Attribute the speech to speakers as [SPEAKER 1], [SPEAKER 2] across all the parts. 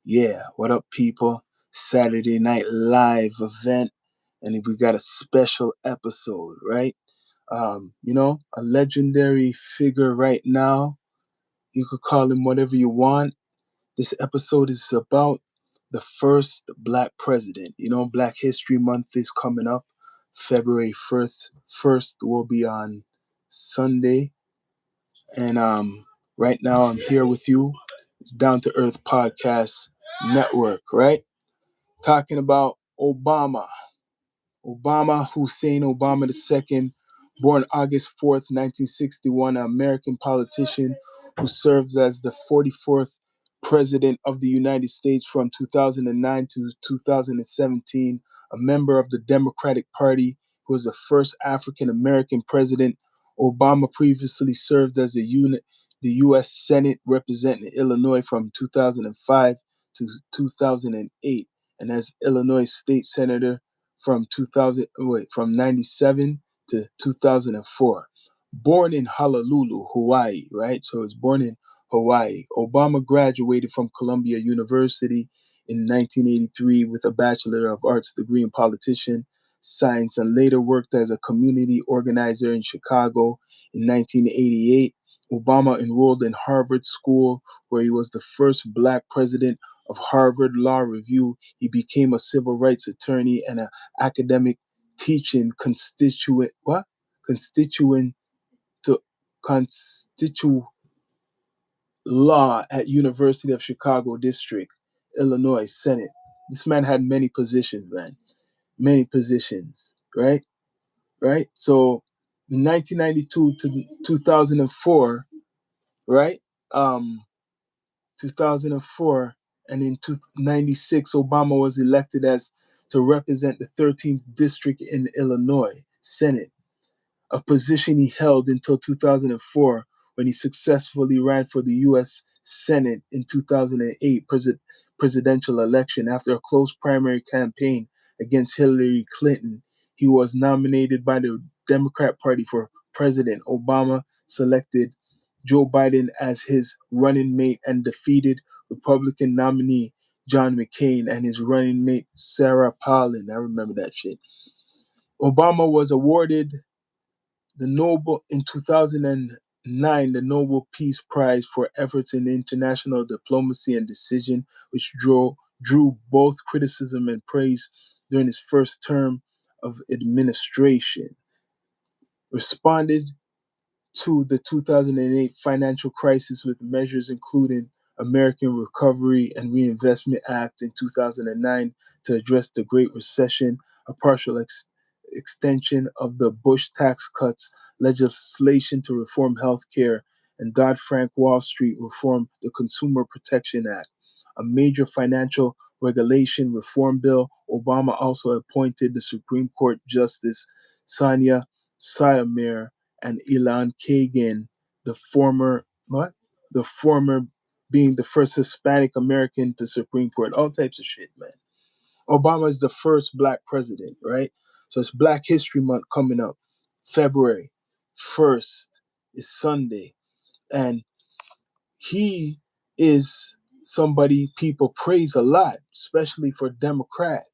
[SPEAKER 1] Yeah, what up, people? Saturday Night Live event, and we got a special episode, right? A legendary figure right now. You could call him whatever you want. This episode is about the first black president. Black History Month is coming up. February 1st will be on Sunday. And right now I'm here with you, Down to Earth Podcast Network, right? Talking about Obama Hussein Obama II, born August 4th, 1961, an American politician who serves as the 44th President of the United States from 2009 to 2017, a member of the Democratic Party, who was the first African American president. Obama previously served as the U.S. Senate representing Illinois from 2005 to 2008, and as Illinois State Senator from 97 to 2004. Born in Honolulu, Hawaii, right? So he was born in Hawaii. Obama graduated from Columbia University in 1983 with a Bachelor of Arts degree in politician science, and later worked as a community organizer in Chicago. In 1988, Obama enrolled in Harvard School, where he was the first black president of Harvard Law Review. He became a civil rights attorney and an academic teaching constituent to constitute law at University of Chicago District, Illinois Senate. This man had many positions, man. Many positions, right? Right? So in 1992 to 2004, right? 2004, and in 1996, Obama was elected as to represent the 13th district in Illinois Senate, a position he held until 2004 when he successfully ran for the U.S. Senate in 2008 presidential election. After a close primary campaign against Hillary Clinton, he was nominated by the Democrat Party for president. Obama selected Joe Biden as his running mate and defeated Republican nominee John McCain and his running mate Sarah Palin. I remember that shit. Obama was awarded the Nobel in 2009, the Nobel Peace Prize for efforts in international diplomacy and decision, which drew both criticism and praise during his first term of administration. Responded to the 2008 financial crisis with measures including American Recovery and Reinvestment Act in 2009 to address the Great Recession, a partial extension of the Bush tax cuts, legislation to reform healthcare, and Dodd-Frank Wall Street reform, the Consumer Protection Act, a major financial regulation reform bill. Obama also appointed the Supreme Court Justice Sonia Sotomayor and Elon Kagan, the former what? The former being the first Hispanic American to Supreme Court. All types of shit, man. Obama is the first black president, right? So it's Black History Month coming up. February 1st is Sunday. And he is somebody people praise a lot, especially for Democrat,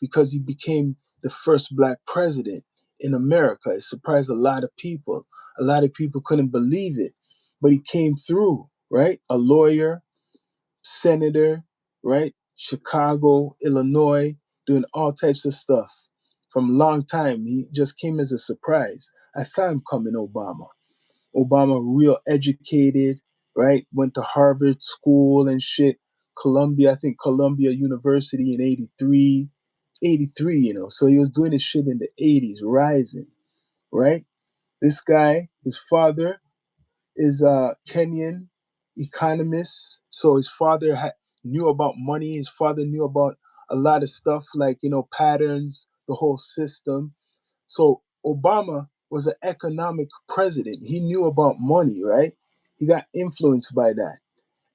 [SPEAKER 1] because he became the first black president in America. It surprised a lot of people. A lot of people couldn't believe it, but he came through, right? A lawyer, senator, right? Chicago, Illinois, doing all types of stuff from a long time. He just came as a surprise. I saw him coming, Obama. Obama, real educated, right? Went to Harvard School and shit. Columbia, I think Columbia University in 83, So he was doing his shit in the 80s, rising, right? This guy, his father is a Kenyan economist. So his father knew about money. His father knew about a lot of stuff like, patterns, the whole system. So Obama was an economic president. He knew about money, right? He got influenced by that.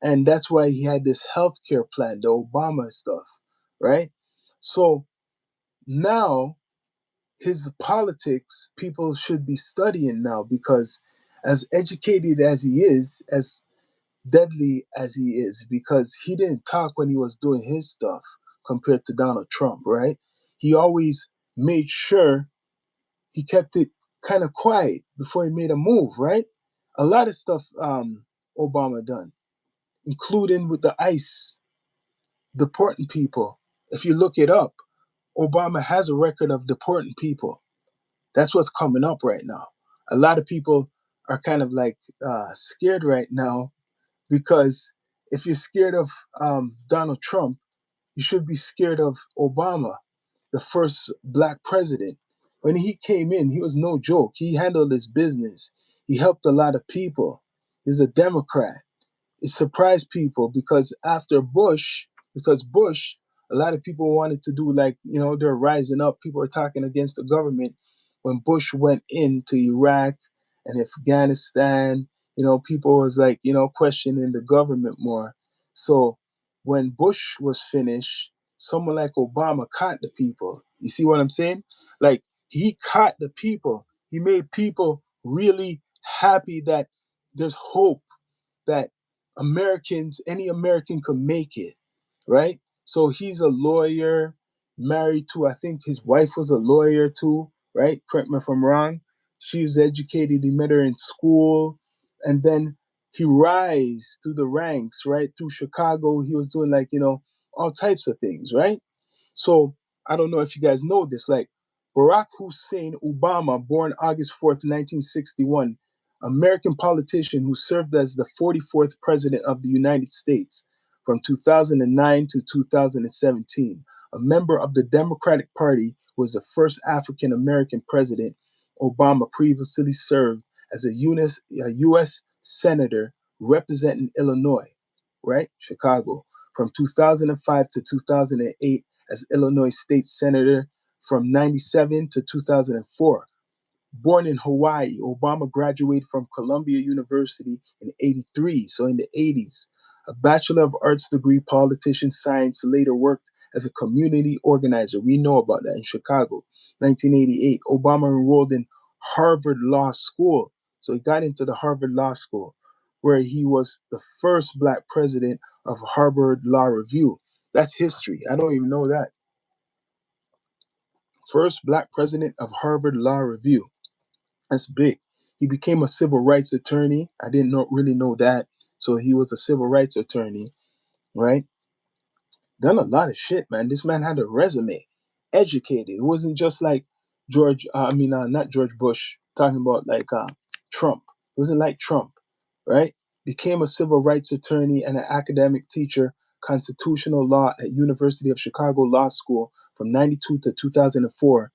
[SPEAKER 1] And that's why he had this healthcare plan, the Obama stuff, right? So now his politics, people should be studying now because as educated as he is, as deadly as he is, because he didn't talk when he was doing his stuff compared to Donald Trump, right? He always made sure he kept it kind of quiet before he made a move, right? A lot of stuff Obama done, including with the ICE deporting people. If you look it up, Obama has a record of deporting people. That's what's coming up right now. A lot of people are kind of like scared right now, because if you're scared of Donald Trump, you should be scared of Obama, the first black president. When he came in, he was no joke. He handled his business. He helped a lot of people. He's a Democrat. It surprised people because after Bush, because Bush, a lot of people wanted to do like, they're rising up. People are talking against the government. When Bush went into Iraq and Afghanistan, people was like, questioning the government more. So when Bush was finished, someone like Obama caught the people. You see what I'm saying? Like, he caught the people. He made people really happy that there's hope, that any American could make it, right? So he's a lawyer, married to, I think his wife was a lawyer too, right? Correct me if I'm wrong. She was educated, he met her in school, and then he rise through the ranks, right? Through Chicago, he was doing like, all types of things, right? So I don't know if you guys know this, like Barack Hussein Obama, born August 4th, 1961, American politician who served as the 44th President of the United States from 2009 to 2017. A member of the Democratic Party, was the first African American president. Obama previously served as a U.S. Senator representing Illinois, right? Chicago, from 2005 to 2008, as Illinois State Senator from 97 to 2004. Born in Hawaii, Obama graduated from Columbia University in 83, so in the 80s. A Bachelor of Arts degree, politician science, later worked as a community organizer. We know about that in Chicago. 1988, Obama enrolled in Harvard Law School. So he got into the Harvard Law School, where he was the first black president of Harvard Law Review. That's history. I don't even know that. First black president of Harvard Law Review. That's big. He became a civil rights attorney. I didn't really know that. So he was a civil rights attorney, right? Done a lot of shit, man. This man had a resume. Educated. It wasn't just like not George Bush, talking about like Trump. It wasn't like Trump, right? Became a civil rights attorney and an academic teacher, constitutional law at University of Chicago Law School from 92 to 2004.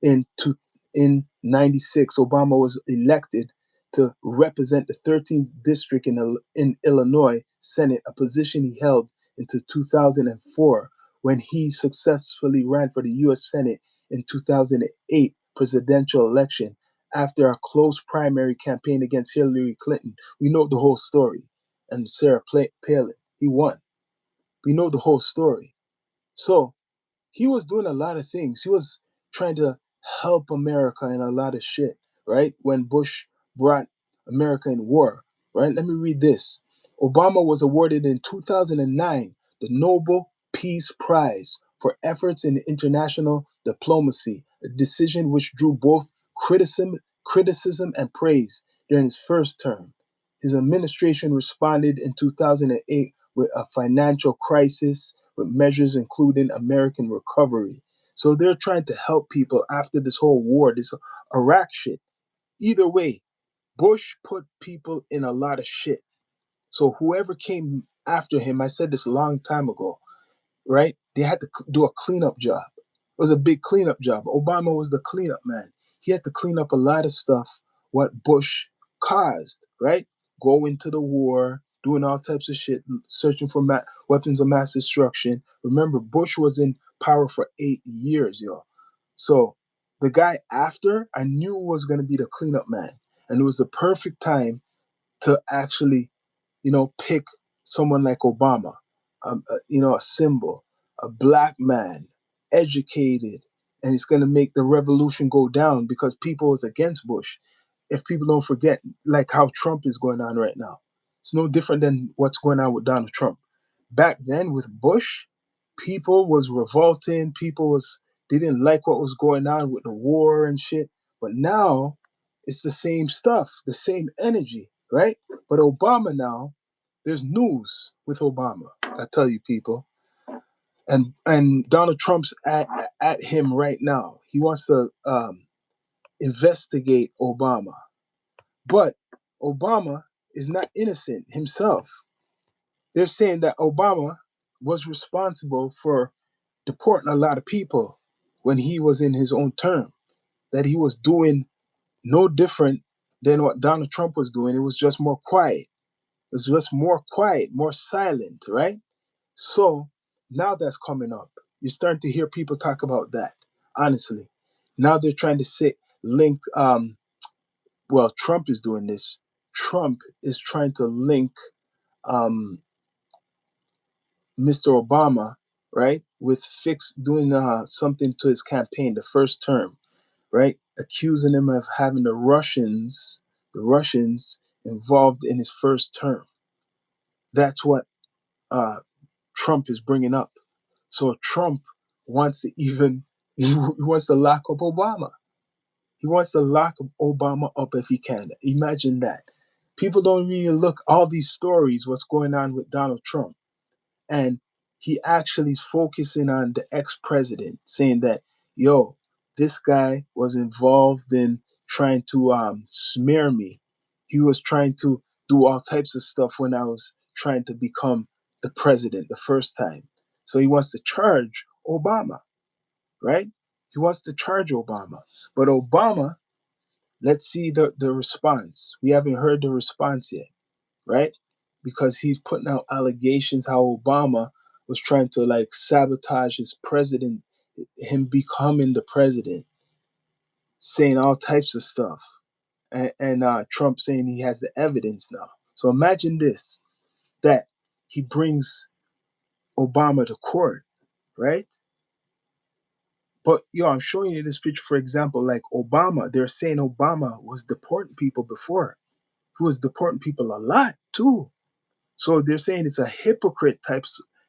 [SPEAKER 1] in two, in 96, Obama was elected to represent the 13th district in Illinois Senate, a position he held until 2004, when he successfully ran for the U.S. Senate in 2008 presidential election after a close primary campaign against Hillary Clinton. We know the whole story. And Sarah Palin, he won. We know the whole story. So he was doing a lot of things. He was trying to help America in a lot of shit, right? When Bush brought America in war, right? Let me read this. Obama was awarded in 2009 the Nobel Peace Prize for efforts in international diplomacy, a decision which drew both criticism and praise during his first term. His administration responded in 2008 with a financial crisis, with measures including American recovery. So they're trying to help people after this whole war, this Iraq shit. Either way, Bush put people in a lot of shit. So whoever came after him, I said this a long time ago, right? They had to do a cleanup job. It was a big cleanup job. Obama was the cleanup man. He had to clean up a lot of stuff what Bush caused, right? Going to the war, doing all types of shit, searching for weapons of mass destruction. Remember, Bush was in power for 8 years, yo. So the guy after, I knew was going to be the cleanup man. And it was the perfect time to actually, pick someone like Obama, a symbol, a black man, educated, and it's going to make the revolution go down because people was against Bush. If people don't forget, like how Trump is going on right now. It's no different than what's going on with Donald Trump. Back then with Bush, people was revolting. People was they didn't like what was going on with the war and shit. But now it's the same stuff, the same energy, right? But Obama now, there's news with Obama. I tell you, people, and Donald Trump's at him right now. He wants to investigate Obama, but Obama is not innocent himself. They're saying that Obama was responsible for deporting a lot of people when he was in his own term. That he was doing no different than what Donald Trump was doing. It was just more quiet. It was just more quiet, more silent, right? So now that's coming up. You're starting to hear people talk about that. Honestly, now they're trying to say link. Well, Trump is doing this. Trump is trying to link um, Mr. Obama, right, with fix doing something to his campaign, the first term, right, accusing him of having the Russians involved in his first term. That's what uh, Trump is bringing up. So Trump wants to even he wants to lock up Obama. He wants to lock Obama up if he can. Imagine that. People don't really look all these stories. What's going on with Donald Trump? And he actually is focusing on the ex-president, saying that, yo, this guy was involved in trying to smear me. He was trying to do all types of stuff when I was trying to become the president the first time. So he wants to charge Obama, right? He wants to charge Obama. But Obama, let's see the response. We haven't heard the response yet, right? Because he's putting out allegations how Obama was trying to like sabotage his president, him becoming the president, saying all types of stuff, and Trump saying he has the evidence now. So imagine this: that he brings Obama to court, right? But yo, I'm showing you this picture for example. Like Obama, they're saying Obama was deporting people before. He was deporting people a lot too. So they're saying it's a hypocrite type.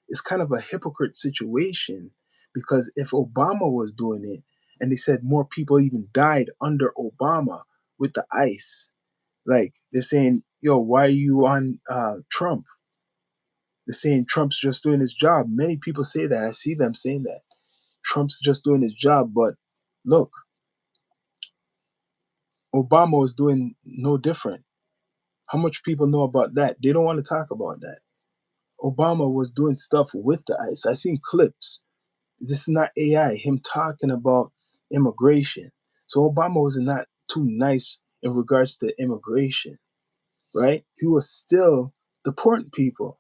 [SPEAKER 1] It's kind of a hypocrite situation because if Obama was doing it, and they said more people even died under Obama with the ICE, like they're saying, "Yo, why are you on Trump?" They're saying Trump's just doing his job. Many people say that. I see them saying that Trump's just doing his job, but look, Obama was doing no different. How much people know about that? They don't want to talk about that. Obama was doing stuff with the ICE. I seen clips. This is not AI. Him talking about immigration. So Obama was not too nice in regards to immigration, right? He was still deporting people.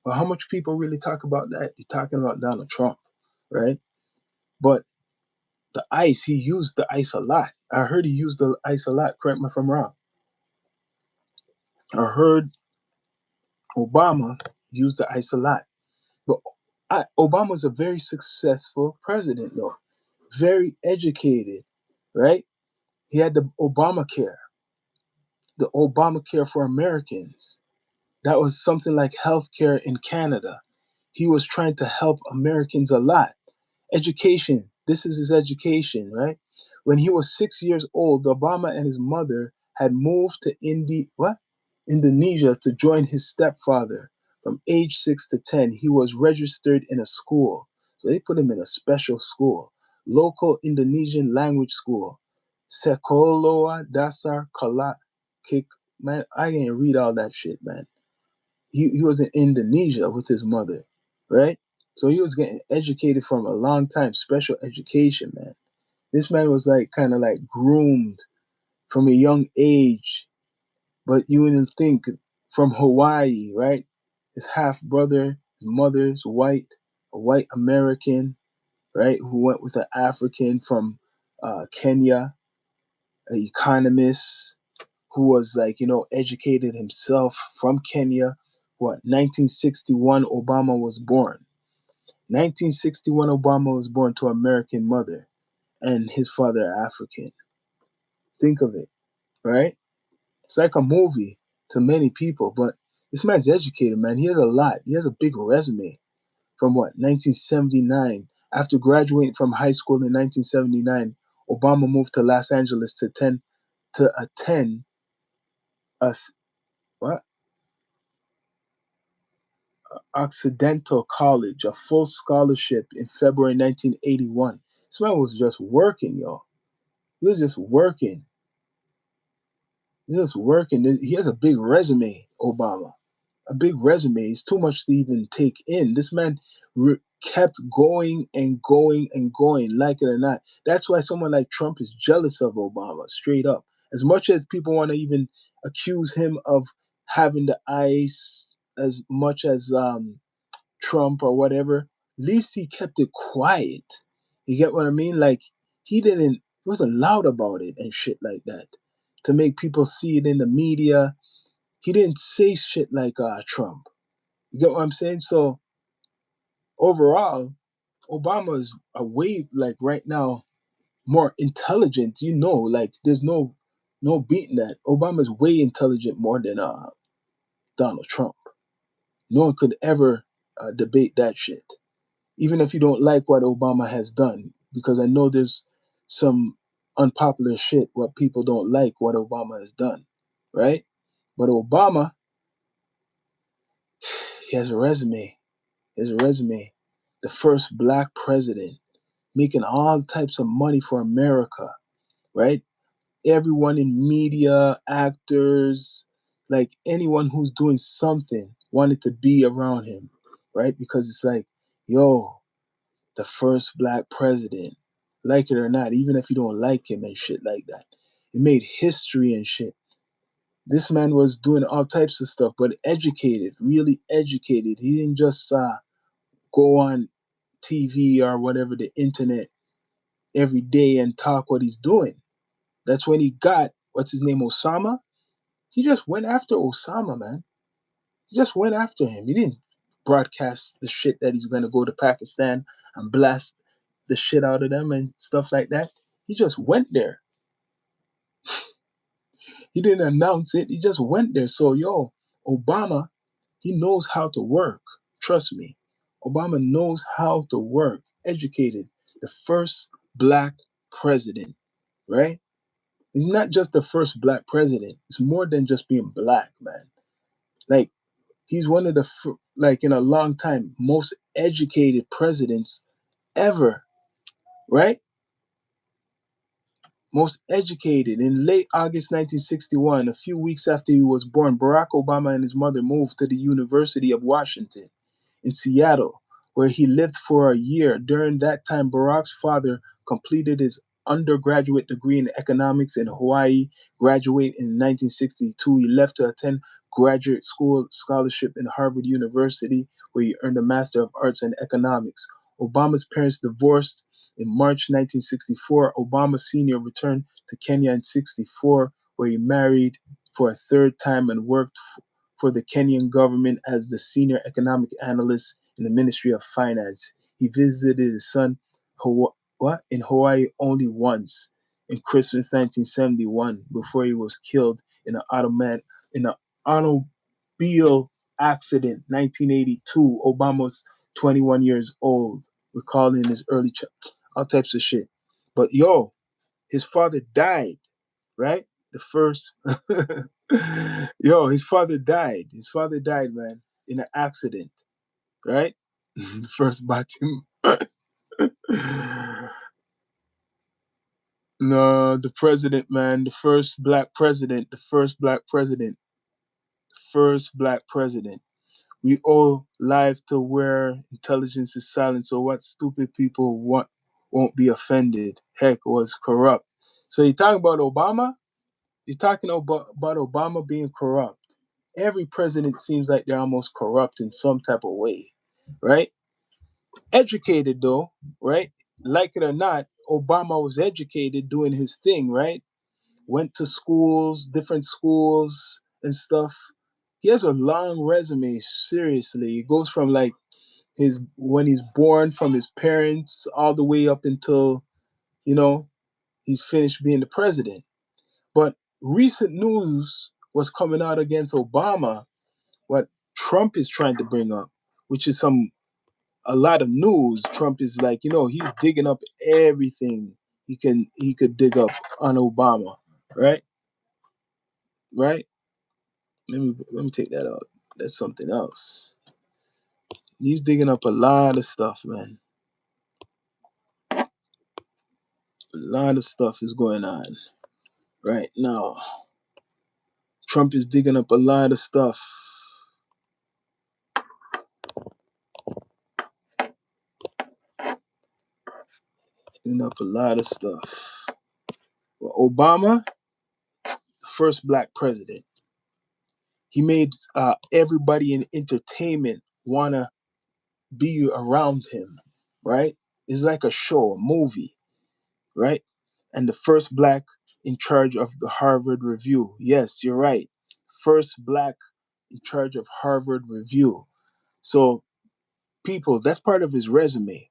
[SPEAKER 1] But how much people really talk about that? You're talking about Donald Trump, right? But the ICE, he used the ICE a lot. I heard he used the ICE a lot. Correct me if I'm wrong. I heard Obama used the ICE a lot. But Obama's a very successful president, though. Very educated, right? He had the Obamacare for Americans. That was something like healthcare in Canada. He was trying to help Americans a lot. Education. This is his education, right? When he was 6 years old, Obama and his mother had moved to Indonesia to join his stepfather. From age 6 to 10, he was registered in a school. So they put him in a special school, local Indonesian language school. Sekoloa Dasar Kalak Kik. Man, I can't read all that shit, man. He was in Indonesia with his mother, right? So he was getting educated from a long time, special education, man. This man was like kind of like groomed from a young age, but you wouldn't think from Hawaii, right? His half brother, his mother's white, a white American, right, who went with an African from Kenya, an economist who was like, educated himself from Kenya. What, 1961, Obama was born. 1961, Obama was born to an American mother and his father African. Think of it, right? It's like a movie to many people, but This man's educated, man. He has a lot. He has a big resume from what 1979. After graduating from high school in 1979, Obama moved to Los Angeles to attend a what Occidental College, a full scholarship in February 1981. This man was just working, yo. He was just working. He was working. He has a big resume, Obama. A big resume. It's too much to even take in. This man kept going and going and going, like it or not. That's why someone like Trump is jealous of Obama, straight up. As much as people want to even accuse him of having the ice as much as Trump or whatever, at least he kept it quiet. You get what I mean? Like he wasn't loud about it and shit like that to make people see it in the media. He didn't say shit like Trump. You get what I'm saying? So overall, Obama is a way like right now more intelligent. Like there's no beating that. Obama's way intelligent more than Donald Trump. No one could ever debate that shit. Even if you don't like what Obama has done, because I know there's some unpopular shit what people don't like what Obama has done, right? But Obama, he has a resume. He has a resume. The first black president, making all types of money for America, right? Everyone in media, actors, like anyone who's doing something wanted to be around him, right? Because it's like, yo, the first black president, like it or not, even if you don't like him and shit like that. It made history and shit. This man was doing all types of stuff, but educated, really educated. He didn't just go on TV or whatever, the internet, every day and talk what he's doing. That's when he got, what's his name, Osama? He just went after Osama, man. He just went after him. He didn't broadcast the shit that he's going to go to Pakistan and blast the shit out of them and stuff like that. He just went there. He didn't announce it. He just went there. So, yo, Obama, he knows how to work. Trust me. Obama knows how to work. Educated. The first black president, right? He's not just the first black president. It's more than just being black, man. Like, he's one of the, like, in a long time, most educated presidents ever, right? Most educated. In late August 1961, a few weeks after he was born, Barack Obama and his mother moved to the University of Washington in Seattle, where he lived for a year. During that time, Barack's father completed his undergraduate degree in economics in Hawaii. Graduated in 1962, he left to attend graduate school scholarship in Harvard University, where he earned a Master of Arts in Economics. Obama's parents divorced in March 1964. Obama Sr. returned to Kenya in 64, where he married for a third time and worked for the Kenyan government as the senior economic analyst in the Ministry of Finance. He visited his son in Hawaii only once in Christmas 1971 before he was killed in an automobile accident 1982. Obama was 21 years old, recalling his all types of shit. But yo, his father died, right? The first Yo, his father died. His father died, man, in an accident, right? The first Batim. No, the president, man, the first black president, the first black president, the first black president. We owe life to where intelligence is silent, so what stupid people won't be offended. Heck, was corrupt. So you talk about Obama? You're talking about Obama being corrupt. Every president seems like they're almost corrupt in some type of way, right? Educated though, right? Like it or not, Obama was educated doing his thing, right? Went to schools, different schools and stuff. He has a long resume, seriously. It goes from like his when he's born from his parents all the way up until, you know, he's finished being the president. But recent news was coming out against Obama what Trump is trying to bring up, which is a lot of news. Trump is like, he's digging up everything he could dig up on Obama, right? Right? Let me take that out. That's something else. He's digging up a lot of stuff, man. A lot of stuff is going on right now. Trump is digging up a lot of stuff. Digging up a lot of stuff. Well, Obama, first black president. He made everybody in entertainment wanna be around him, right? It's like a show, a movie, right? And the first black in charge of the Harvard Review. Yes, you're right. First black in charge of Harvard Review. So, people, that's part of his resume.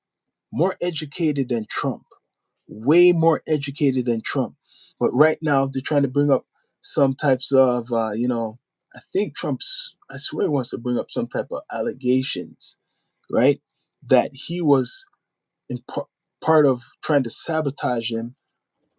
[SPEAKER 1] More educated than Trump, way more educated than Trump. But right now, they're trying to bring up some types of, I think I swear he wants to bring up some type of allegations, right? That he was in part of trying to sabotage him,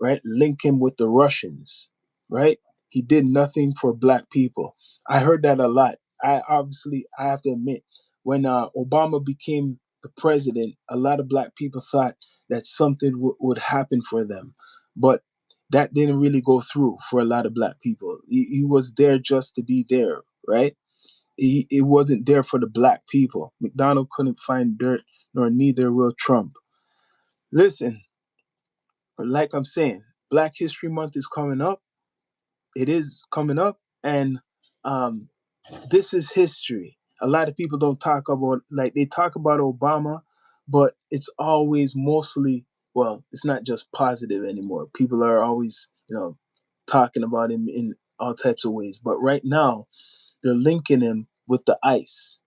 [SPEAKER 1] right? Link him with the Russians, right? He did nothing for black people. I heard that a lot. I have to admit, when Obama became the president, a lot of black people thought that something would happen for them, but that didn't really go through for a lot of black people. He was there just to be there, right? He wasn't there for the black people. McDonald couldn't find dirt, nor neither will Trump. Listen, like I'm saying, Black History Month is coming up. It is coming up, and um, this is history. A lot of people don't talk about, like, they talk about Obama, but it's always mostly, well, it's not just positive anymore. People are always, talking about him in all types of ways. But right now, they're linking him with the ICE,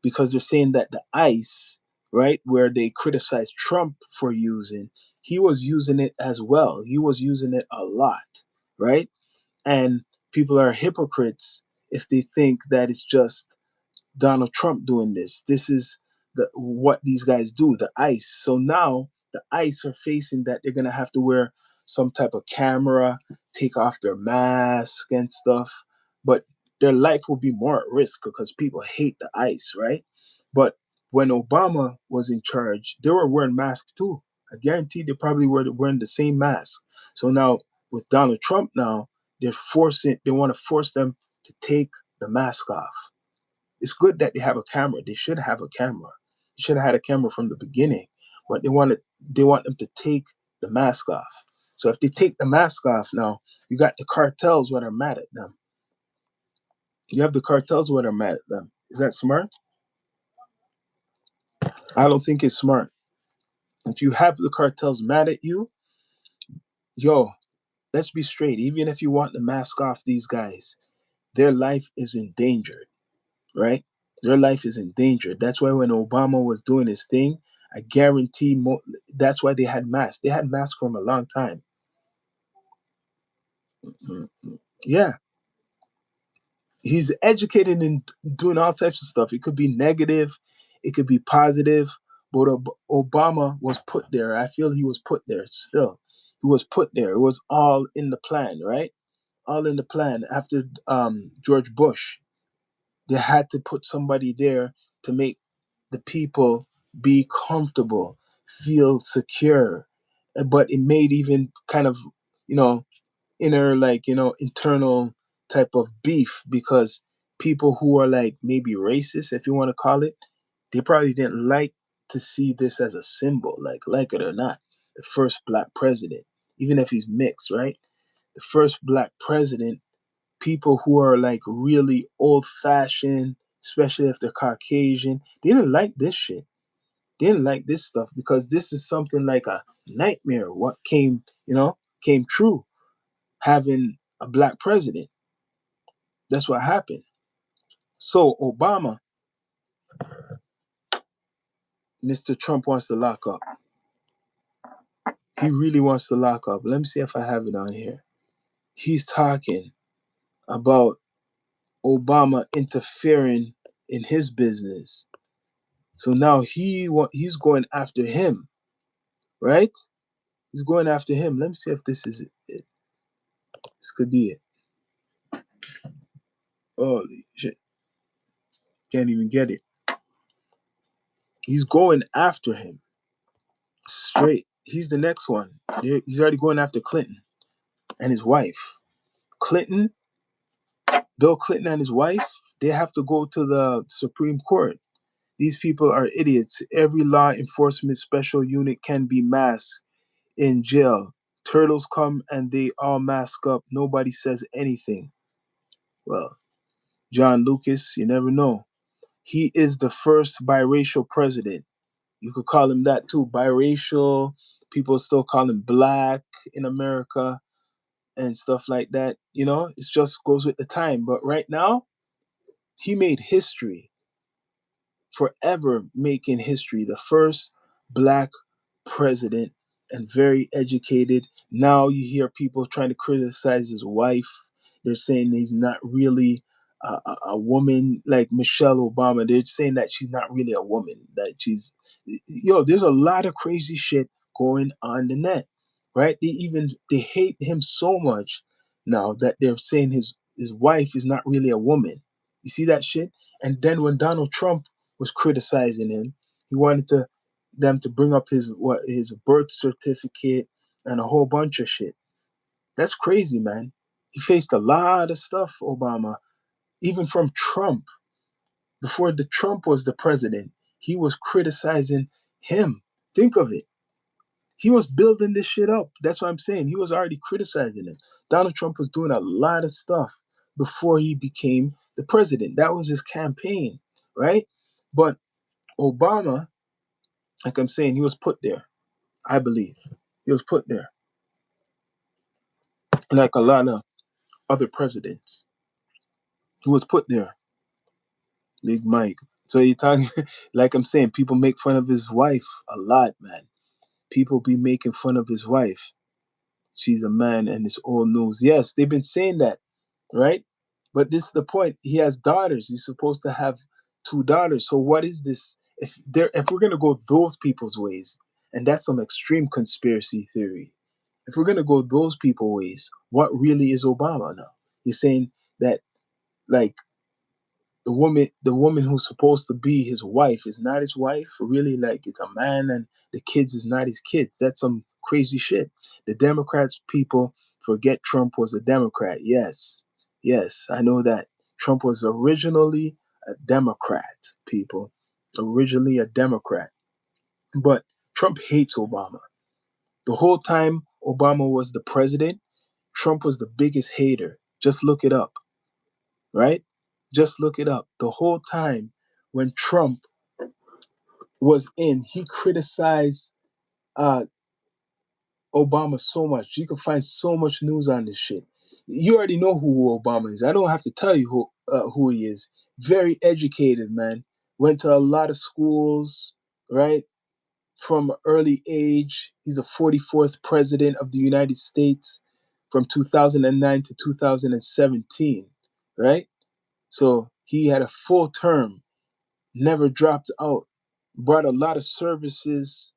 [SPEAKER 1] because they're saying that the ICE, right, where they criticize Trump for using, he was using it as well. He was using it a lot, right? And people are hypocrites if they think that it's just Donald Trump doing this. This is what these guys do, the ICE. So now the ICE are facing that they're gonna have to wear some type of camera, take off their mask and stuff. But their life will be more at risk because people hate the ICE, right? But when Obama was in charge, they were wearing masks too. I guarantee they probably were wearing the same mask. So now with Donald Trump now, they want to force them to take the mask off. It's good that they have a camera. They should have a camera. They should have had a camera from the beginning. But they want them to take the mask off. So if they take the mask off now, you got the cartels what are mad at them. You have the cartels what are mad at them. Is that smart? I don't think it's smart. If you have the cartels mad at you, yo, let's be straight. Even if you want the mask off these guys, their life is endangered, right? Their life is in danger. That's why when Obama was doing his thing, I guarantee that's why they had masks. They had masks for a long time. Mhm. Yeah, he's educated in doing all types of stuff. It could be negative, it could be positive, but Obama was put there. I feel he was put there still. He was put there. It was all in the plan, right? All in the plan after George Bush. They had to put somebody there to make the people be comfortable, feel secure. But it made even kind of, you know, internal type of beef because people who are like maybe racist, if you want to call it, they probably didn't like to see this as a symbol, like it or not. The first black president, even if he's mixed, right? The first black president, people who are like really old fashioned, especially if they're Caucasian, they didn't like this shit. They didn't like this stuff because this is something like a nightmare. What came true having a black president. That's what happened. So Obama, Mr. Trump wants to lock up. He really wants to lock up. Let me see if I have it on here. He's talking about Obama interfering in his business. So now he's going after him, right? He's going after him. Let me see if this is it. This could be it. Holy shit. Can't even get it. He's going after him straight. He's the next one. He's already going after Clinton and his wife. Clinton, Bill Clinton and his wife, they have to go to the Supreme Court. These people are idiots. Every law enforcement special unit can be masked in jail. Turtles come and they all mask up. Nobody says anything. Well, John Lucas, you never know. He is the first biracial president. You could call him that too. Biracial. People still call him black in America and stuff like that. You know, it just goes with the time. But right now, he made history, forever making history. The first black president and very educated. Now you hear people trying to criticize his wife. They're saying he's not really a woman like Michelle Obama. They're saying that she's not really a woman. That she's, there's a lot of crazy shit going on the net, right? They hate him so much now that they're saying his wife is not really a woman. You see that shit? And then when Donald Trump was criticizing him, he wanted them to bring up his birth certificate and a whole bunch of shit. That's crazy, man. He faced a lot of stuff, Obama, even from Trump. Before the Trump was the president, he was criticizing him. Think of it. He was building this shit up. That's what I'm saying. He was already criticizing him. Donald Trump was doing a lot of stuff before he became the president. That was his campaign, right? But Obama, like I'm saying, he was put there. I believe he was put there, like a lot of other presidents. He was put there, Big Mike. So you talking, like I'm saying, people make fun of his wife a lot, man. People be making fun of his wife. She's a man, and it's old news. Yes, they've been saying that, right? But this is the point. He has daughters. He's supposed to have two daughters. So what is this? If we're gonna go those people's ways, and that's some extreme conspiracy theory. If we're gonna go those people ways, what really is Obama now? He's saying that like the woman who's supposed to be his wife is not his wife. Really, like it's a man, and the kids is not his kids. That's some crazy shit. The Democrats people forget Trump was a Democrat. Yes, yes, I know that. Trump was originally a Democrat, people. Originally a Democrat. But Trump hates Obama. The whole time Obama was the president, Trump was the biggest hater. Just look it up, right? Just look it up. The whole time when Trump was in, he criticized uh, Obama so much. You can find so much news on this shit. You already know who Obama is. I don't have to tell you who he is. Very educated, man. Went to a lot of schools, right? From an early age. He's the 44th president of the United States from 2009 to 2017, right? So he had a full term, never dropped out, brought a lot of services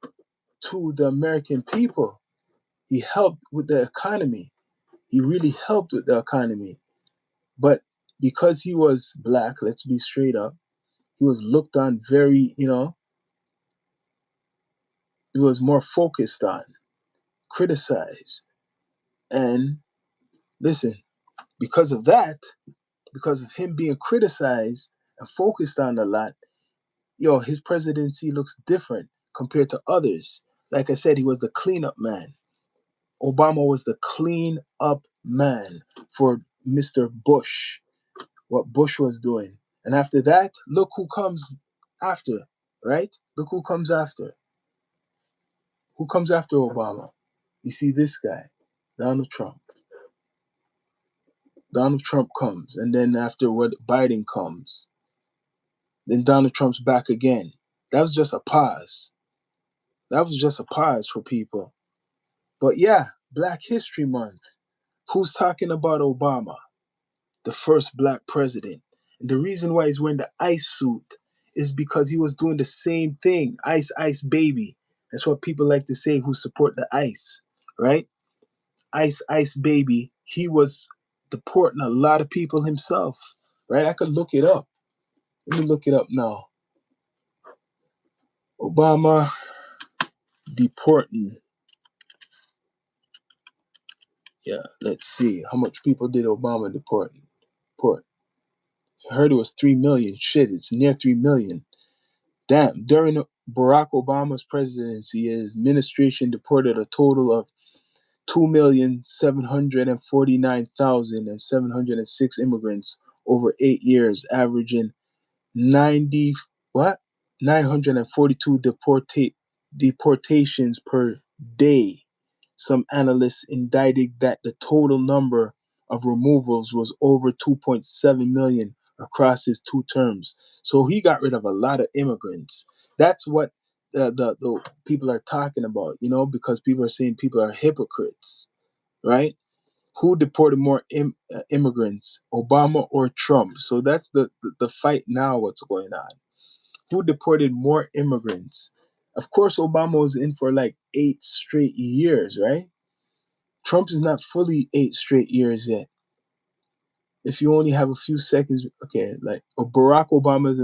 [SPEAKER 1] to the American people. He helped with the economy. He really helped with the economy. But because he was black, let's be straight up, he was looked on very, he was more focused on, criticized. And listen, because of that, because of him being criticized and focused on a lot, his presidency looks different compared to others. Like I said, he was the cleanup man. Obama was the clean up man for Mr. Bush, what Bush was doing. And after that, look who comes after, right? Look who comes after. Who comes after Obama? You see this guy, Donald Trump. Donald Trump comes, and then after what Biden comes, then Donald Trump's back again. That was just a pause. That was just a pause for people. But yeah, Black History Month. Who's talking about Obama? the first black president. And the reason why he's wearing the ice suit is because he was doing the same thing. Ice, ice, baby. That's what people like to say who support the ice, right? Ice Ice Baby, he was deporting a lot of people himself, right? I could look it up. Let me look it up now. Obama deporting. Yeah, let's see. How much people did Obama deport? I heard it was 3 million. Shit, it's near 3 million. Damn. During Barack Obama's presidency, his administration deported a total of 2,749,706 immigrants over 8 years, averaging 90 what 942 deportations per day. Some analysts indicted that the total number of removals was over 2.7 million across his two terms. So he got rid of a lot of immigrants. That's what the people are talking about, because people are saying people are hypocrites, right? Who deported more immigrants, Obama or Trump? So that's the fight now. What's going on? Who deported more immigrants? Of course, Obama was in for like 8 straight years, right? Trump is not fully 8 straight years yet. If you only have a few seconds, okay, like Barack Obama's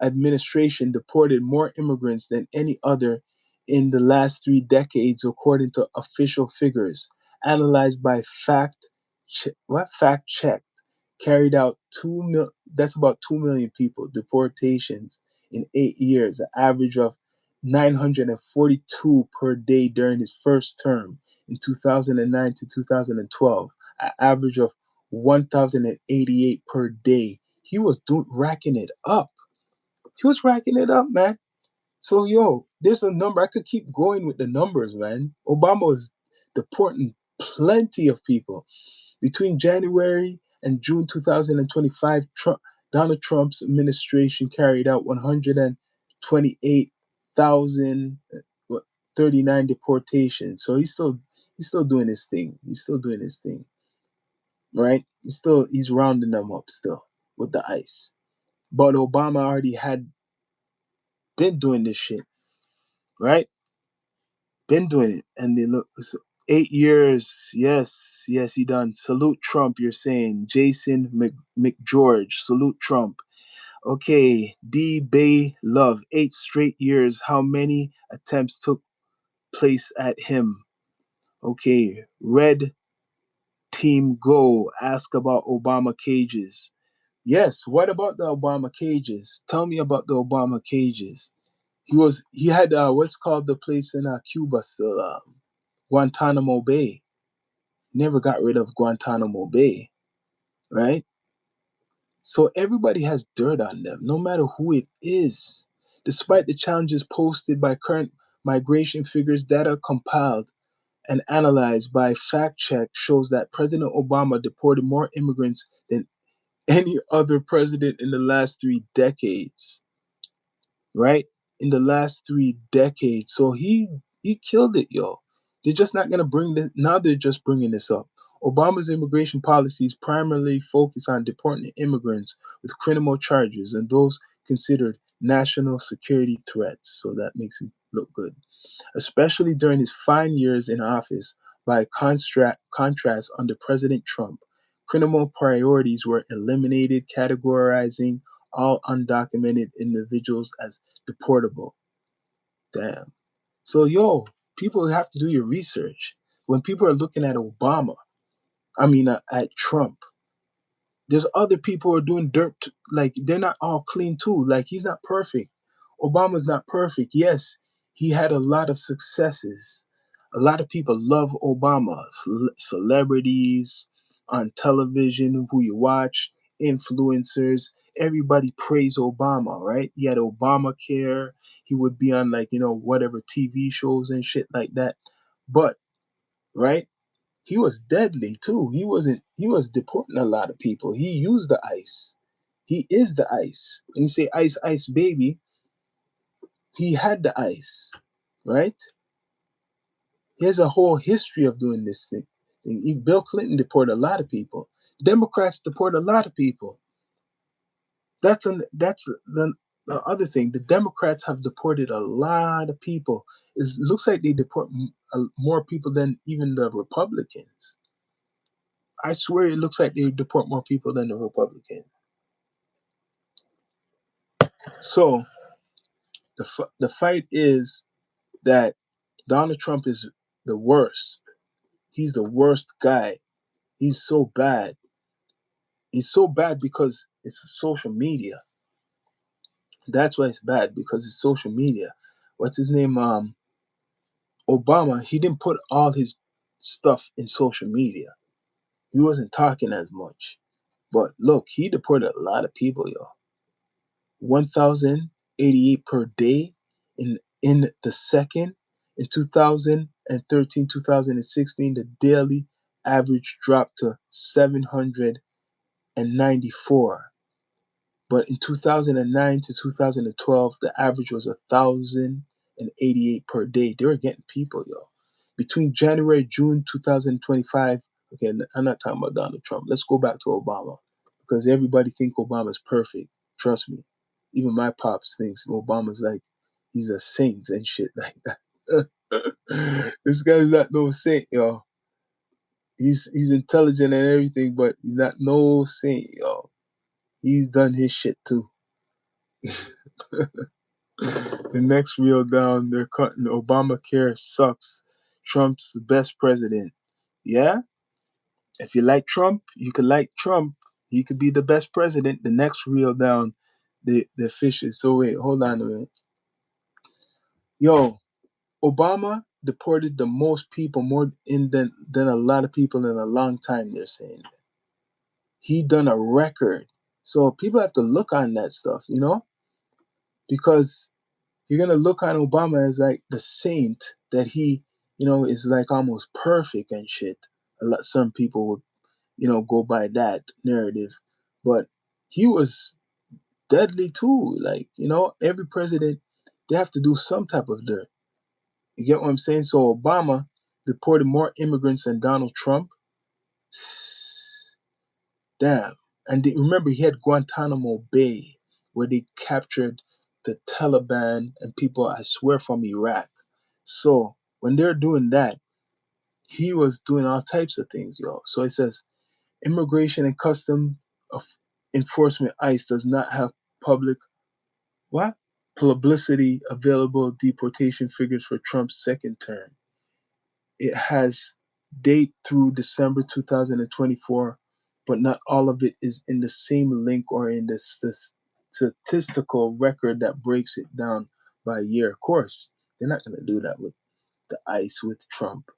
[SPEAKER 1] administration deported more immigrants than any other in the last 3 decades, according to official figures analyzed by Fact Check. Carried out that's about 2 million people deportations in 8 years, an average of 942 per day during his first term in 2009 to 2012, an average of 1,088 per day. He was racking it up. He was racking it up, man. So, there's a number. I could keep going with the numbers, man. Obama was deporting plenty of people. Between January and June 2025, Donald Trump's administration carried out 128,039 deportations. So he's still doing his thing. He's still doing his thing, right? He's rounding them up still with the ice. But Obama already had been doing this shit, right? Been doing it, and they look. So 8 years, yes, yes, he done. Salute Trump, you're saying. Jason McGeorge, salute Trump. Okay, D Bay Love, 8 straight years. How many attempts took place at him? Okay, Red Team Go, ask about Obama cages. Yes, what about the Obama cages? Tell me about the Obama cages. He had what's called the place in Cuba still, Guantanamo Bay. Never got rid of Guantanamo Bay, right? So everybody has dirt on them, no matter who it is. Despite the challenges posted by current migration figures, data compiled and analyzed by Fact Check shows that President Obama deported more immigrants than any other president in the last 3 decades, right? In the last 3 decades. So he killed it, yo. They're just not gonna bring this now. They're just bringing this up. Obama's immigration policies primarily focus on deporting immigrants with criminal charges and those considered national security threats. So that makes him look good, especially during his fine years in office. By contrast, under President Trump, criminal priorities were eliminated, categorizing all undocumented individuals as deportable. Damn. So, people have to do your research. When people are looking at at Trump, there's other people who are doing dirt. Like, they're not all clean too. Like, he's not perfect. Obama's not perfect. Yes, he had a lot of successes. A lot of people love Obama. Celebrities on television who you watch, influencers, everybody praise Obama, right? He had Obamacare. He would be on, like, whatever TV shows and shit like that. But, right? He was deadly too. He was deporting a lot of people. He used the ice. He is the ice. When you say ice, ice baby, he had the ice, right? He has a whole history of doing this thing. Bill Clinton deported a lot of people. Democrats deport a lot of people. That's the other thing. The Democrats have deported a lot of people. It looks like they deport more people than even the Republicans. I swear it looks like they deport more people than the Republicans. So the fight is that Donald Trump is the worst. He's the worst guy. He's so bad. He's so bad because it's social media. That's why it's bad, because it's social media. What's his name? Obama. He didn't put all his stuff in social media. He wasn't talking as much. But look, he deported a lot of people, yo. 1,088 per day in the second. In 2013, 2016, the daily average dropped to 794. But in 2009 to 2012, the average was 1,088 per day. They were getting people, yo. Between January and June 2025, okay, I'm not talking about Donald Trump. Let's go back to Obama, because everybody think Obama's perfect. Trust me. Even my pops thinks Obama's like he's a saint and shit like that. This guy's not no saint, yo. He's intelligent and everything, but he's not no saint, yo. He's done his shit too. The next reel down, they're cutting Obamacare sucks. Trump's the best president. Yeah? If you like Trump, you could like Trump. He could be the best president. The next reel down, the fishes. So wait, hold on a minute. Yo, Obama deported the most people, more in than a lot of people in a long time, they're saying. He done a record. So people have to look on that stuff, because you're gonna look on Obama as like the saint that he, is like almost perfect and shit. Some people would, go by that narrative, but he was deadly too. Like, every president, they have to do some type of dirt. You get what I'm saying? So Obama deported more immigrants than Donald Trump. Damn. And remember, he had Guantanamo Bay, where they captured the Taliban and people, I swear, from Iraq. So when they're doing that, he was doing all types of things, yo. So it says Immigration and Custom Enforcement ICE does not have public what publicity available deportation figures for Trump's second term. It has date through December 2024, but not all of it is in the same link or in the statistical record that breaks it down by year. Of course, they're not going to do that with the ICE with Trump.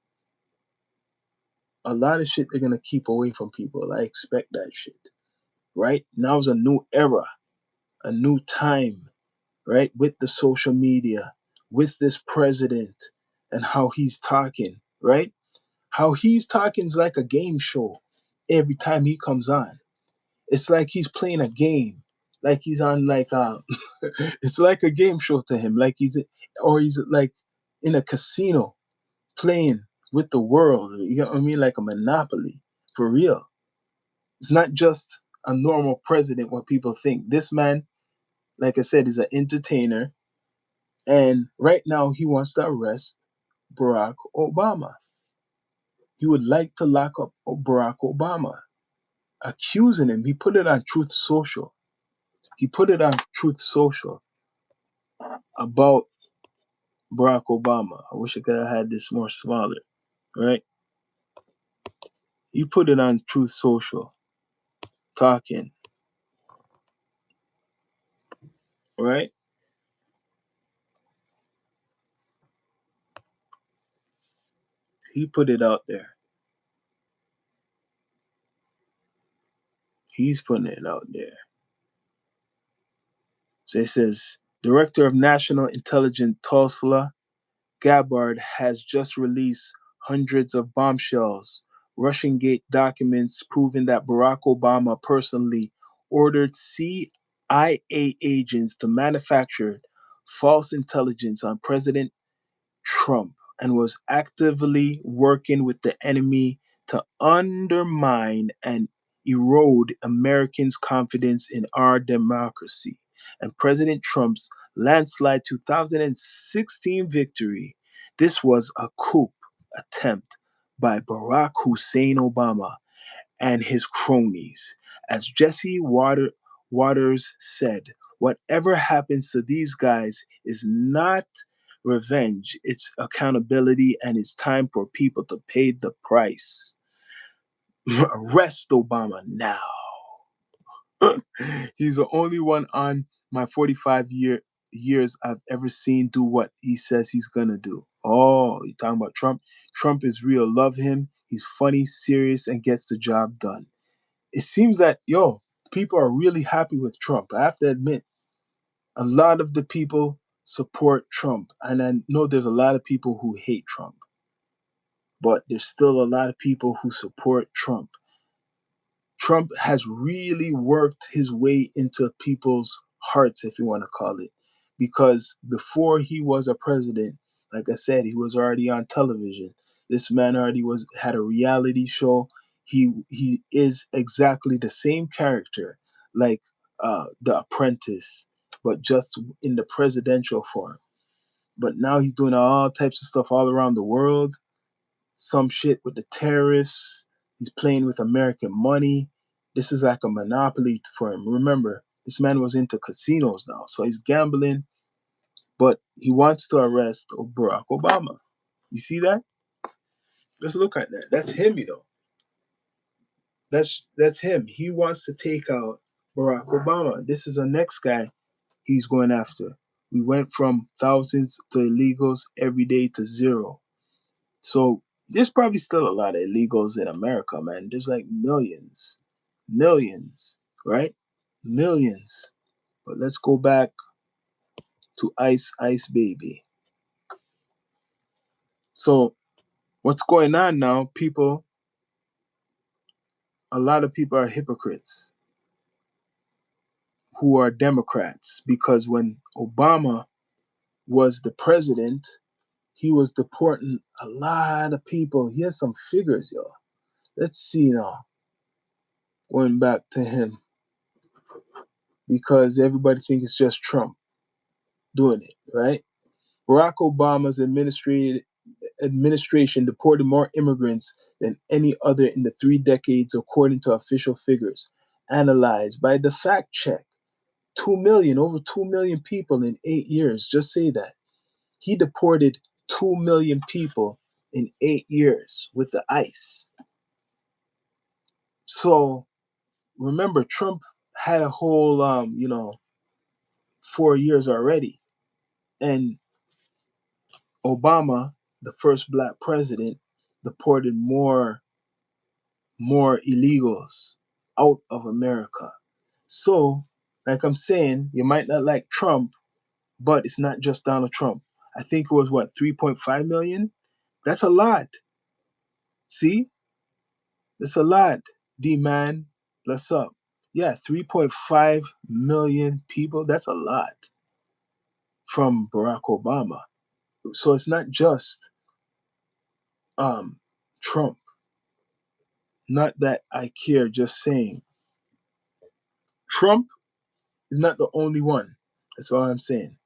[SPEAKER 1] A lot of shit they're going to keep away from people. I expect that shit. Right? Now is a new era, a new time, right? With the social media, with this president and how he's talking, right? How he's talking is like a game show every time he comes on. It's like he's playing a game, like he's on like it's like a game show to him, like he's like in a casino playing with the world. You know what I mean? Like a monopoly for real. It's not just a normal president. What people think, this man, like I said, is an entertainer, and right now he wants to arrest Barack Obama. He would like to lock up Barack Obama, accusing him. He put it on Truth Social. He put it on Truth Social about Barack Obama. I wish I could have had this more smaller, right? He put it on Truth Social, talking, right? He put it out there. He's putting it out there. So it says, Director of National Intelligence Tulsa Gabbard has just released hundreds of bombshells, Russian Gate documents proving that Barack Obama personally ordered CIA agents to manufacture false intelligence on President Trump and was actively working with the enemy to undermine and erode Americans' confidence in our democracy. And President Trump's landslide 2016 victory, this was a coup attempt by Barack Hussein Obama and his cronies. As Waters said, whatever happens to these guys is not revenge, it's accountability, and it's time for people to pay the price. Arrest Obama now. He's the only one on my 45 years I've ever seen do what he says he's gonna do. Oh, you talking about Trump? Trump is real. Love him. He's funny, serious, and gets the job done. It seems that people are really happy with Trump. I have to admit, a lot of the people support Trump, and I know there's a lot of people who hate Trump, but there's still a lot of people who support Trump. Trump has really worked his way into people's hearts, if you want to call it, because before he was a president, like I said, he was already on television. This man already was had a reality show. He is exactly the same character, like The Apprentice, but just in the presidential form. But now he's doing all types of stuff all around the world, some shit with the terrorists. He's playing with American money. This is like a monopoly for him. Remember, this man was into casinos now, so he's gambling, but he wants to arrest Barack Obama. You see that? Let's look at that. That's him, you know. That's him. He wants to take out Barack Obama. This is the next guy he's going after. We went from thousands to illegals every day to zero. So there's probably still a lot of illegals in America, man. There's like millions, millions, right? Millions. But let's go back to Ice Ice Baby. So what's going on now? A lot of people are hypocrites who are Democrats because when Obama was the president, he was deporting a lot of people. He has some figures, yo. Let's see now. Going back to him because everybody thinks it's just Trump doing it, right? Barack Obama's administration deported more immigrants than any other in the 3 decades, according to official figures analyzed by the fact check. 2 million, over 2 million people in 8 years. Just say that. He deported 2 million people in 8 years with the ICE. So remember, Trump had a whole, 4 years already. And Obama, the first black president, deported more illegals out of America. So, like I'm saying, you might not like Trump, but it's not just Donald Trump. I think it was what, 3.5 million? That's a lot. See? That's a lot. D man, bless up. Yeah, 3.5 million people. That's a lot from Barack Obama. So it's not just Trump. Not that I care, just saying. Trump is not the only one. That's all I'm saying.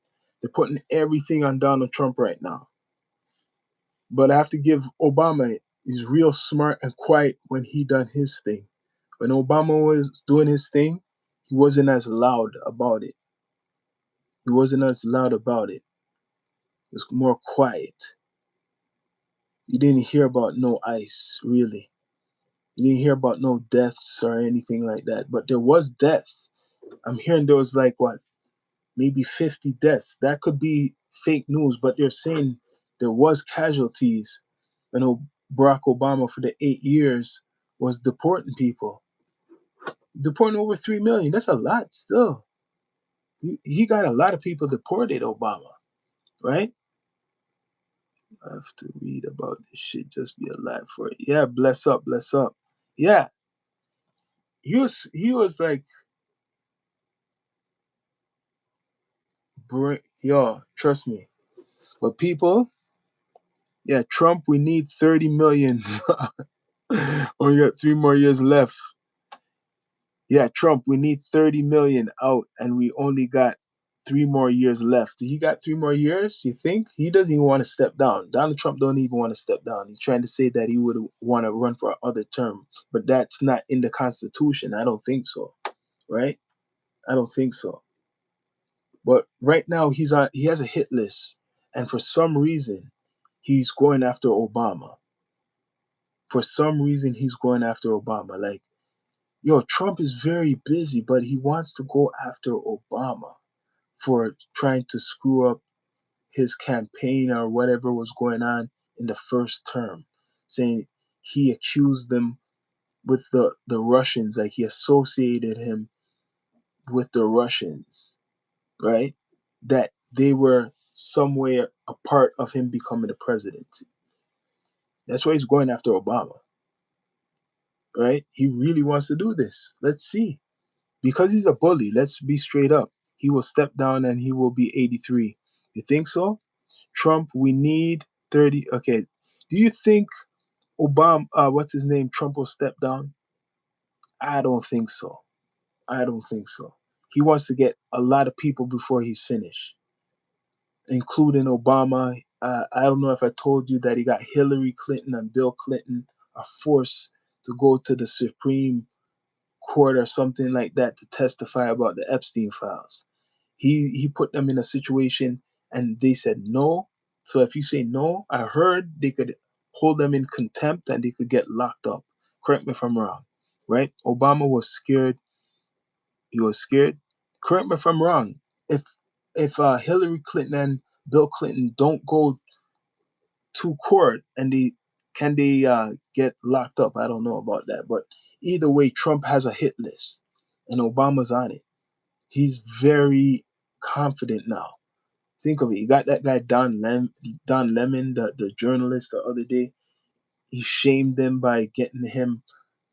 [SPEAKER 1] They're putting everything on Donald Trump right now. But I have to give Obama, he's real smart and quiet when he done his thing. When Obama was doing his thing, he wasn't as loud about it. He wasn't as loud about it. It was more quiet. You didn't hear about no ICE, really. You didn't hear about no deaths or anything like that. But there was deaths. I'm hearing there was like what, maybe 50 deaths. That could be fake news, but they're saying there was casualties. I know Barack Obama for the 8 years was deporting people, deporting over 3 million. That's a lot still. He got a lot of people deported, Obama, right? I have to read about this shit. Just be alive for it. Yeah, bless up, bless up. Yeah, he was like, yo, trust me. But people, yeah, Trump, we need 30 million. Only got 3 more years left. Yeah, Trump, we need 30 million out and we only got 3 more years left. He got 3 more years, you think? He doesn't even want to step down. Donald Trump don't even want to step down. He's trying to say that he would want to run for another term. But that's not in the Constitution. I don't think so. Right? I don't think so. But right now he has a hit list. And for some reason, he's going after Obama. For some reason he's going after Obama. Like, yo, Trump is very busy, but he wants to go after Obama for trying to screw up his campaign or whatever was going on in the first term, saying he accused them with the Russians, like he associated him with the Russians, right? That they were somewhere a part of him becoming the presidency. That's why he's going after Obama, right? He really wants to do this. Let's see. Because he's a bully, let's be straight up. He will step down and he will be 83. You think so? Trump, we need 30. Okay. Do you think Obama, what's his name, Trump will step down? I don't think so. I don't think so. He wants to get a lot of people before he's finished, including Obama. I don't know if I told you that he got Hillary Clinton and Bill Clinton are forced to go to the Supreme Court or something like that to testify about the Epstein files. He put them in a situation and they said no. So if you say no, I heard they could hold them in contempt and they could get locked up. Correct me if I'm wrong, right? Obama was scared. He was scared. Correct me if I'm wrong. If Hillary Clinton and Bill Clinton don't go to court and they get locked up, I don't know about that. But either way, Trump has a hit list and Obama's on it. He's very confident now. Think of it. You got that guy Don Lemon, the journalist, the other day. He shamed them by getting him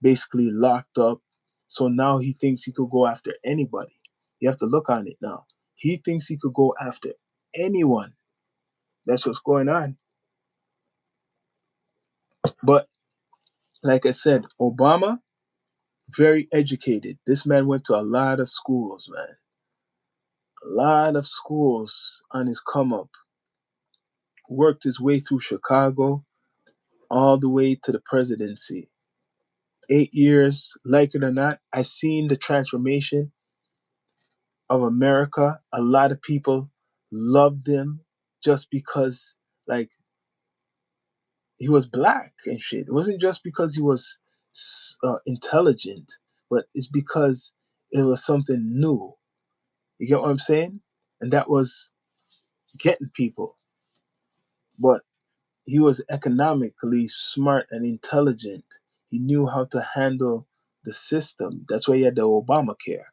[SPEAKER 1] basically locked up. So now he thinks he could go after anybody. You have to look on it now. He thinks he could go after anyone. That's what's going on. But like I said, Obama, very educated. This man went to a lot of schools, man. A lot of schools on his come up. Worked his way through Chicago all the way to the presidency. 8 years, like it or not, I seen the transformation of America. A lot of people loved him just because, like, he was black and shit. It wasn't just because he was intelligent, but it's because it was something new. You get what I'm saying? And that was getting people. But he was economically smart and intelligent. He knew how to handle the system. That's why he had the Obamacare.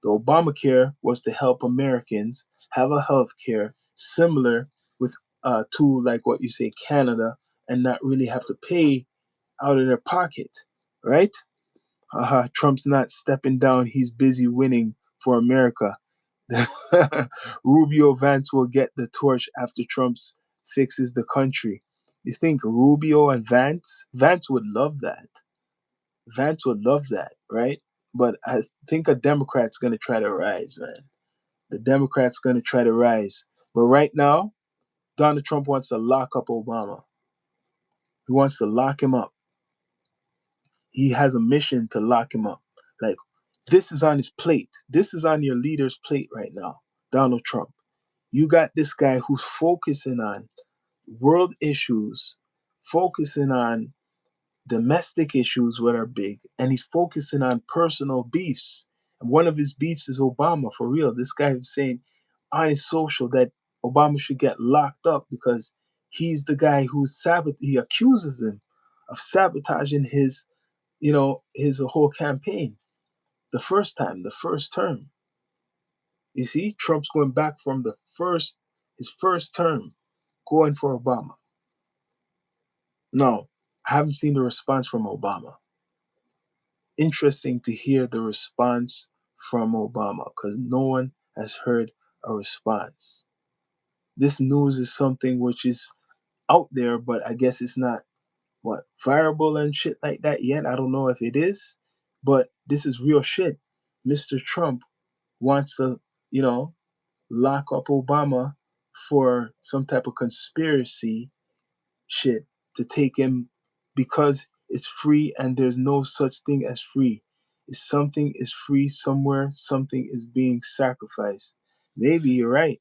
[SPEAKER 1] The Obamacare was to help Americans have a health care similar with to like what you say Canada and not really have to pay out of their pocket, right? Trump's not stepping down. He's busy winning for America. Rubio Vance will get the torch after Trump's fixes the country. You think Rubio and Vance? Vance would love that. Vance would love that, right? But I think a Democrat's going to try to rise, man. The Democrats going to try to rise. But right now, Donald Trump wants to lock up Obama. He wants to lock him up. He has a mission to lock him up. Like, this is on his plate. This is on your leader's plate right now, Donald Trump. You got this guy who's focusing on world issues, focusing on domestic issues that are big, and he's focusing on personal beefs. And one of his beefs is Obama, for real. This guy was saying on his social that Obama should get locked up because he's the guy he accuses him of sabotaging his, his whole campaign. The first time, the first term. You see, Trump's going back from his first term, going for Obama. No, I haven't seen the response from Obama. Interesting to hear the response from Obama because no one has heard a response. This news is something which is out there, but I guess it's not viable and shit like that yet. I don't know if it is, But this is real shit. Mr. Trump wants to, you know, lock up Obama for some type of conspiracy shit to take him because it's free and there's no such thing as free. If something is free somewhere, something is being sacrificed. Maybe you're right.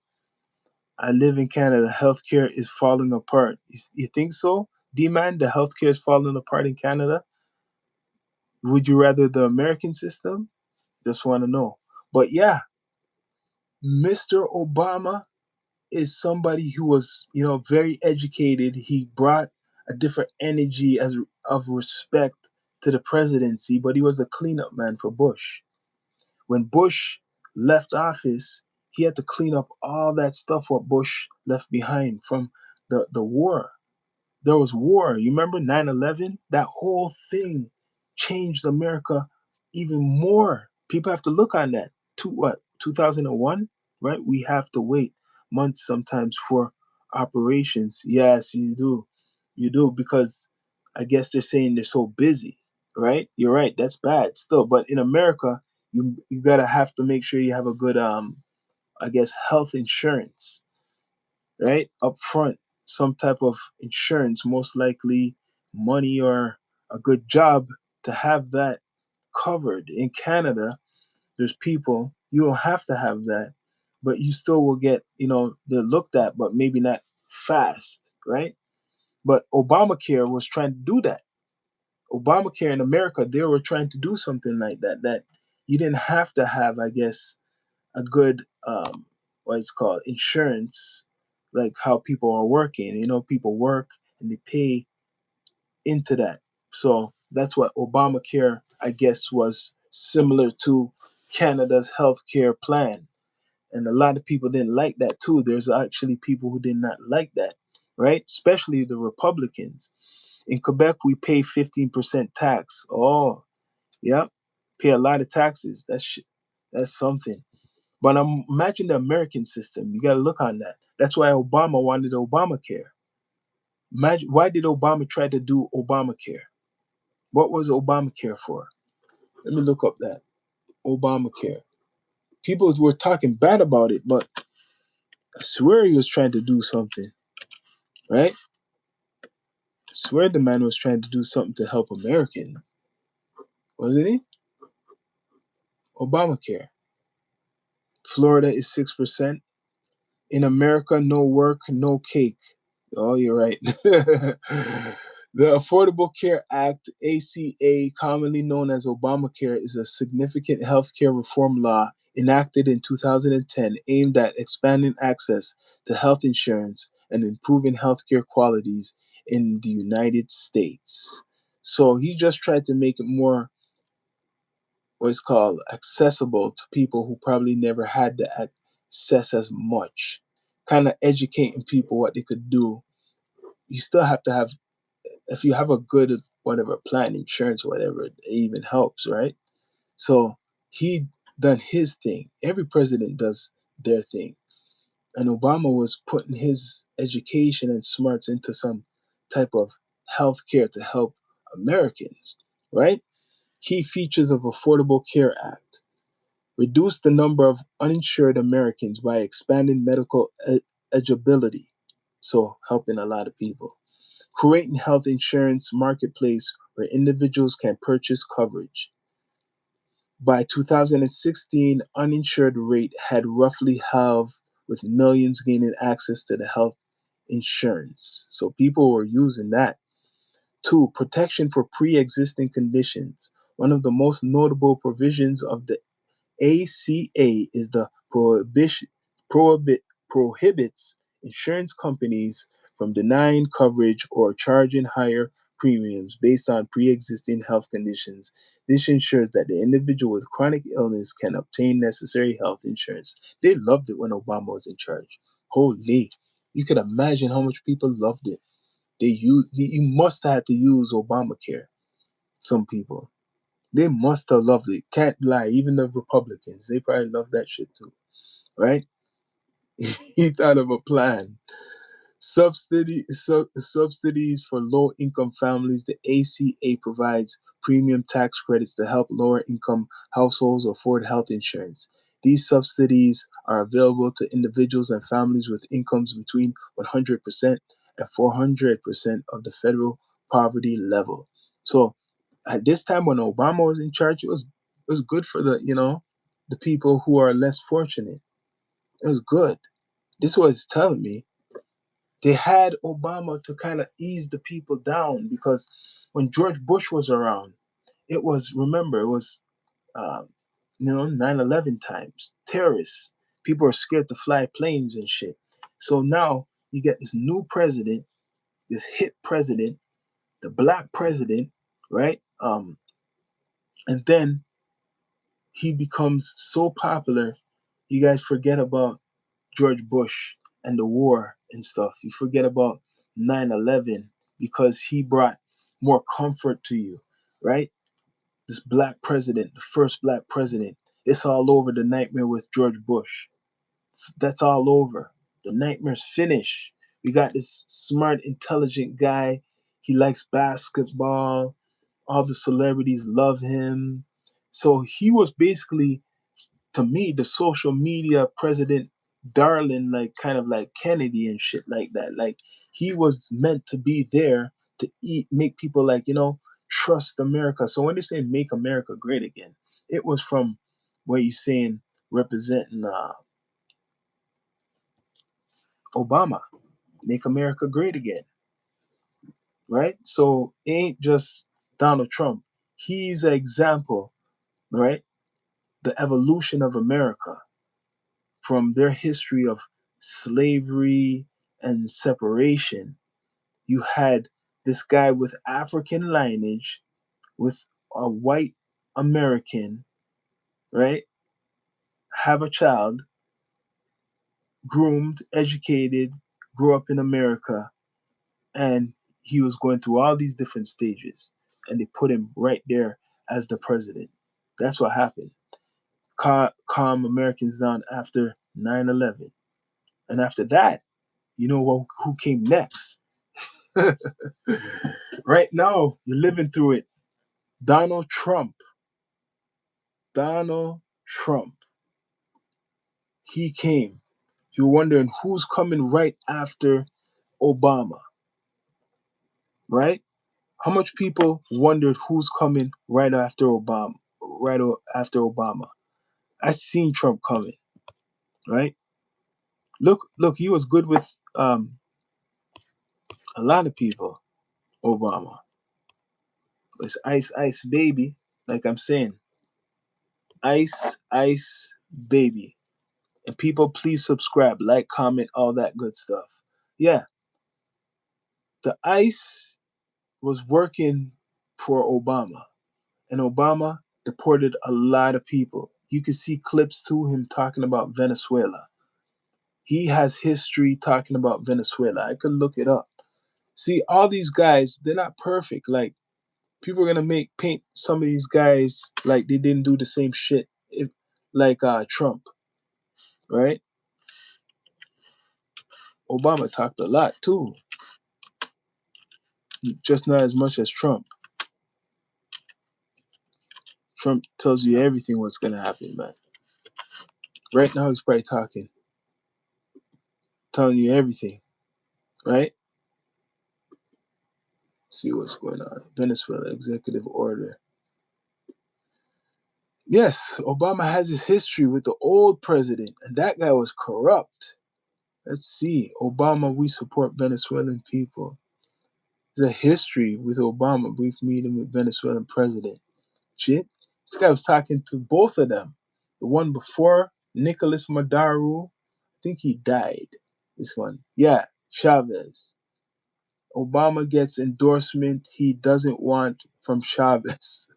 [SPEAKER 1] I live in Canada. Healthcare is falling apart. You think so? D-man, the healthcare is falling apart in Canada? Would you rather the American system? Just want to know. But yeah, Mr. Obama is somebody who was, very educated. He brought a different energy as of respect to the presidency, but he was a cleanup man for Bush. When Bush left office, he had to clean up all that stuff what Bush left behind from the war. There was war. You remember 9/11? That whole thing changed America even more. People have to look on that. To what? 2001, right? We have to wait months sometimes for operations. Yes, you do. You do because I guess they're saying they're so busy, right? You're right. That's bad still. But in America, you gotta have to make sure you have a good I guess health insurance, right? Up front, some type of insurance, most likely money or a good job to have that covered. In Canada, there's people, you don't have to have that, but you still will get, they're looked at, but maybe not fast, right? But Obamacare was trying to do that. Obamacare in America, they were trying to do something like that, that you didn't have to have, I guess, a good what it's called insurance, like how people are working. People work and they pay into that. So that's what Obamacare, I guess, was similar to Canada's healthcare plan. And a lot of people didn't like that too. There's actually people who did not like that, right? Especially the Republicans. In Quebec, we pay 15% tax. Oh, yeah, pay a lot of taxes. That's something. But imagine the American system. You got to look on that. That's why Obama wanted Obamacare. Imagine, why did Obama try to do Obamacare? What was Obamacare for? Let me look up that. Obamacare. People were talking bad about it, but I swear he was trying to do something, right? I swear the man was trying to do something to help Americans, wasn't he? Obamacare. Florida is 6%. In America, no work, no cake. Oh, you're right. The Affordable Care Act, ACA, commonly known as Obamacare, is a significant healthcare reform law enacted in 2010 aimed at expanding access to health insurance and improving healthcare qualities in the United States. So he just tried to make it more, what's called, accessible to people who probably never had the access as much. Kind of educating people what they could do. You still have to have, if you have a good whatever plan, insurance, whatever, it even helps, right? So he done his thing. Every president does their thing. And Obama was putting his education and smarts into some type of healthcare to help Americans, right? Key features of Affordable Care Act: reduce the number of uninsured Americans by expanding medical eligibility, so helping a lot of people. Creating health insurance marketplace where individuals can purchase coverage. By 2016, uninsured rate had roughly halved, with millions gaining access to the health insurance. So people were using that. Two, protection for pre-existing conditions. One of the most notable provisions of the ACA is the prohibit, prohibits insurance companies from denying coverage or charging higher premiums based on pre-existing health conditions. This ensures that the individual with chronic illness can obtain necessary health insurance. They loved it when Obama was in charge. Holy, you could imagine how much people loved it. You must have had to use Obamacare. Some people. They must have loved it. Can't lie. Even the Republicans, they probably love that shit too, right? He thought of a plan. Subsidies for low income families. The ACA provides premium tax credits to help lower income households afford health insurance. These subsidies are available to individuals and families with incomes between 100% and 400% of the federal poverty level. So at this time when Obama was in charge, it was good for the people who are less fortunate. It was good. This was telling me they had Obama to kind of ease the people down because when George Bush was around, it was, remember, it was, uh, 9/11 times, terrorists. People are scared to fly planes and shit. So now you get this new president, this hit president, the black president, right? And then he becomes so popular, you guys forget about George Bush and the war and stuff. You forget about 9/11 because he brought more comfort to you, right? This black president, the first black president, it's all over the nightmare with George Bush. That's all over. The nightmare's finished. We got this smart, intelligent guy. He likes basketball. All the celebrities love him. So he was basically, to me, the social media president darling, like kind of like Kennedy and shit like that. Like he was meant to be there to make people like, trust America. So when they say make America great again, it was from where you saying representing Obama, make America great again, right? So it ain't just Donald Trump. He's an example, right? The evolution of America from their history of slavery and separation. You had this guy with African lineage, with a white American, right? Have a child, groomed, educated, grew up in America, and he was going through all these different stages, and they put him right there as the president. That's what happened. Calm Americans down after 9/11. And after that, you know who came next? Right now, you're living through it. Donald Trump. Donald Trump. He came. You're wondering who's coming right after Obama, right? How much people wondered who's coming right after Obama? After Obama, I seen Trump coming, right? Look, he was good with a lot of people. Obama, it's ice, ice, baby. Like I'm saying, ice, ice, baby. And people, please subscribe, like, comment, all that good stuff. Yeah, the ICE was working for Obama, and Obama deported a lot of people. You can see clips to him talking about Venezuela. He has history talking about Venezuela. I could look it up. See, all these guys, they're not perfect. Like, people are gonna paint some of these guys like they didn't do the same shit, like Trump, right? Obama talked a lot too, just not as much as Trump. Trump tells you everything what's gonna happen, man. Right now he's probably telling you everything, right? See what's going on. Venezuela executive order. Yes, Obama has his history with the old president, and that guy was corrupt. Let's see. Obama, we support Venezuelan people. There's a history with Obama, brief meeting with Venezuelan president. Shit. This guy was talking to both of them. The one before, Nicolas Maduro, I think he died. This one. Yeah, Chavez. Obama gets endorsement he doesn't want from Chavez.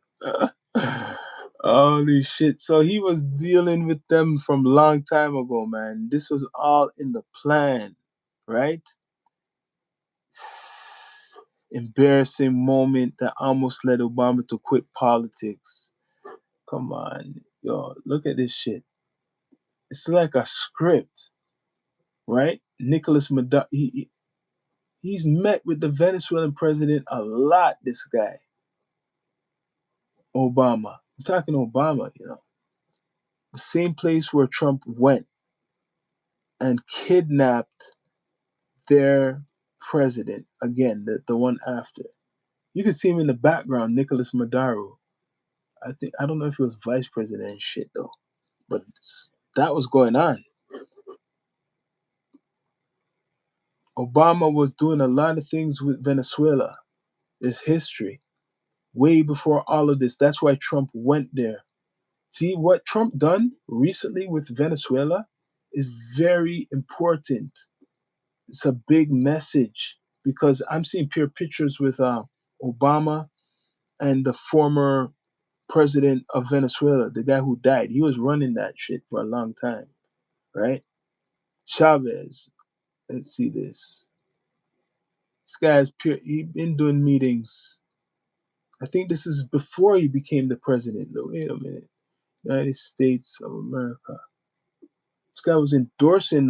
[SPEAKER 1] Holy shit. So he was dealing with them from a long time ago, man. This was all in the plan, right? Embarrassing moment that almost led Obama to quit politics. Come on, yo, look at this shit. It's like a script, right? Nicolas Maduro, he's met with the Venezuelan president a lot, this guy. Obama. I'm talking Obama, the same place where Trump went and kidnapped their president again, the one after. You can see him in the background, Nicolas Maduro. I don't know if he was vice president and shit though, but that was going on. Obama was doing a lot of things with Venezuela. There's history way before all of this. That's why Trump went there. See what Trump done recently with Venezuela is very important. It's a big message because I'm seeing pure pictures with Obama and the former president of Venezuela, the guy who died. He was running that shit for a long time, right? Chavez. Let's see this. This guy's pure. He's been doing meetings. I think this is before he became the president. No, wait a minute. United States of America. This guy was endorsing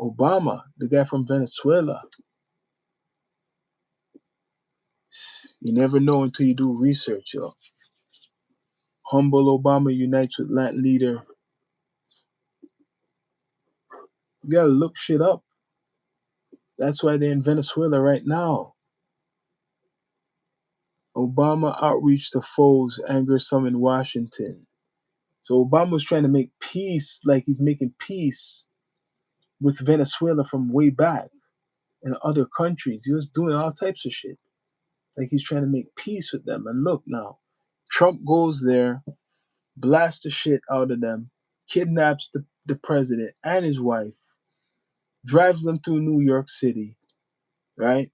[SPEAKER 1] Obama, the guy from Venezuela. You never know until you do research, yo. Humble Obama unites with Latin leader. You gotta look shit up. That's why they're in Venezuela right now. Obama outreach to foes angers some in Washington. So Obama was trying to make peace, like he's making peace with Venezuela from way back and other countries. He was doing all types of shit. Like he's trying to make peace with them. And look now, Trump goes there, blasts the shit out of them, kidnaps the president and his wife, drives them through New York City, right?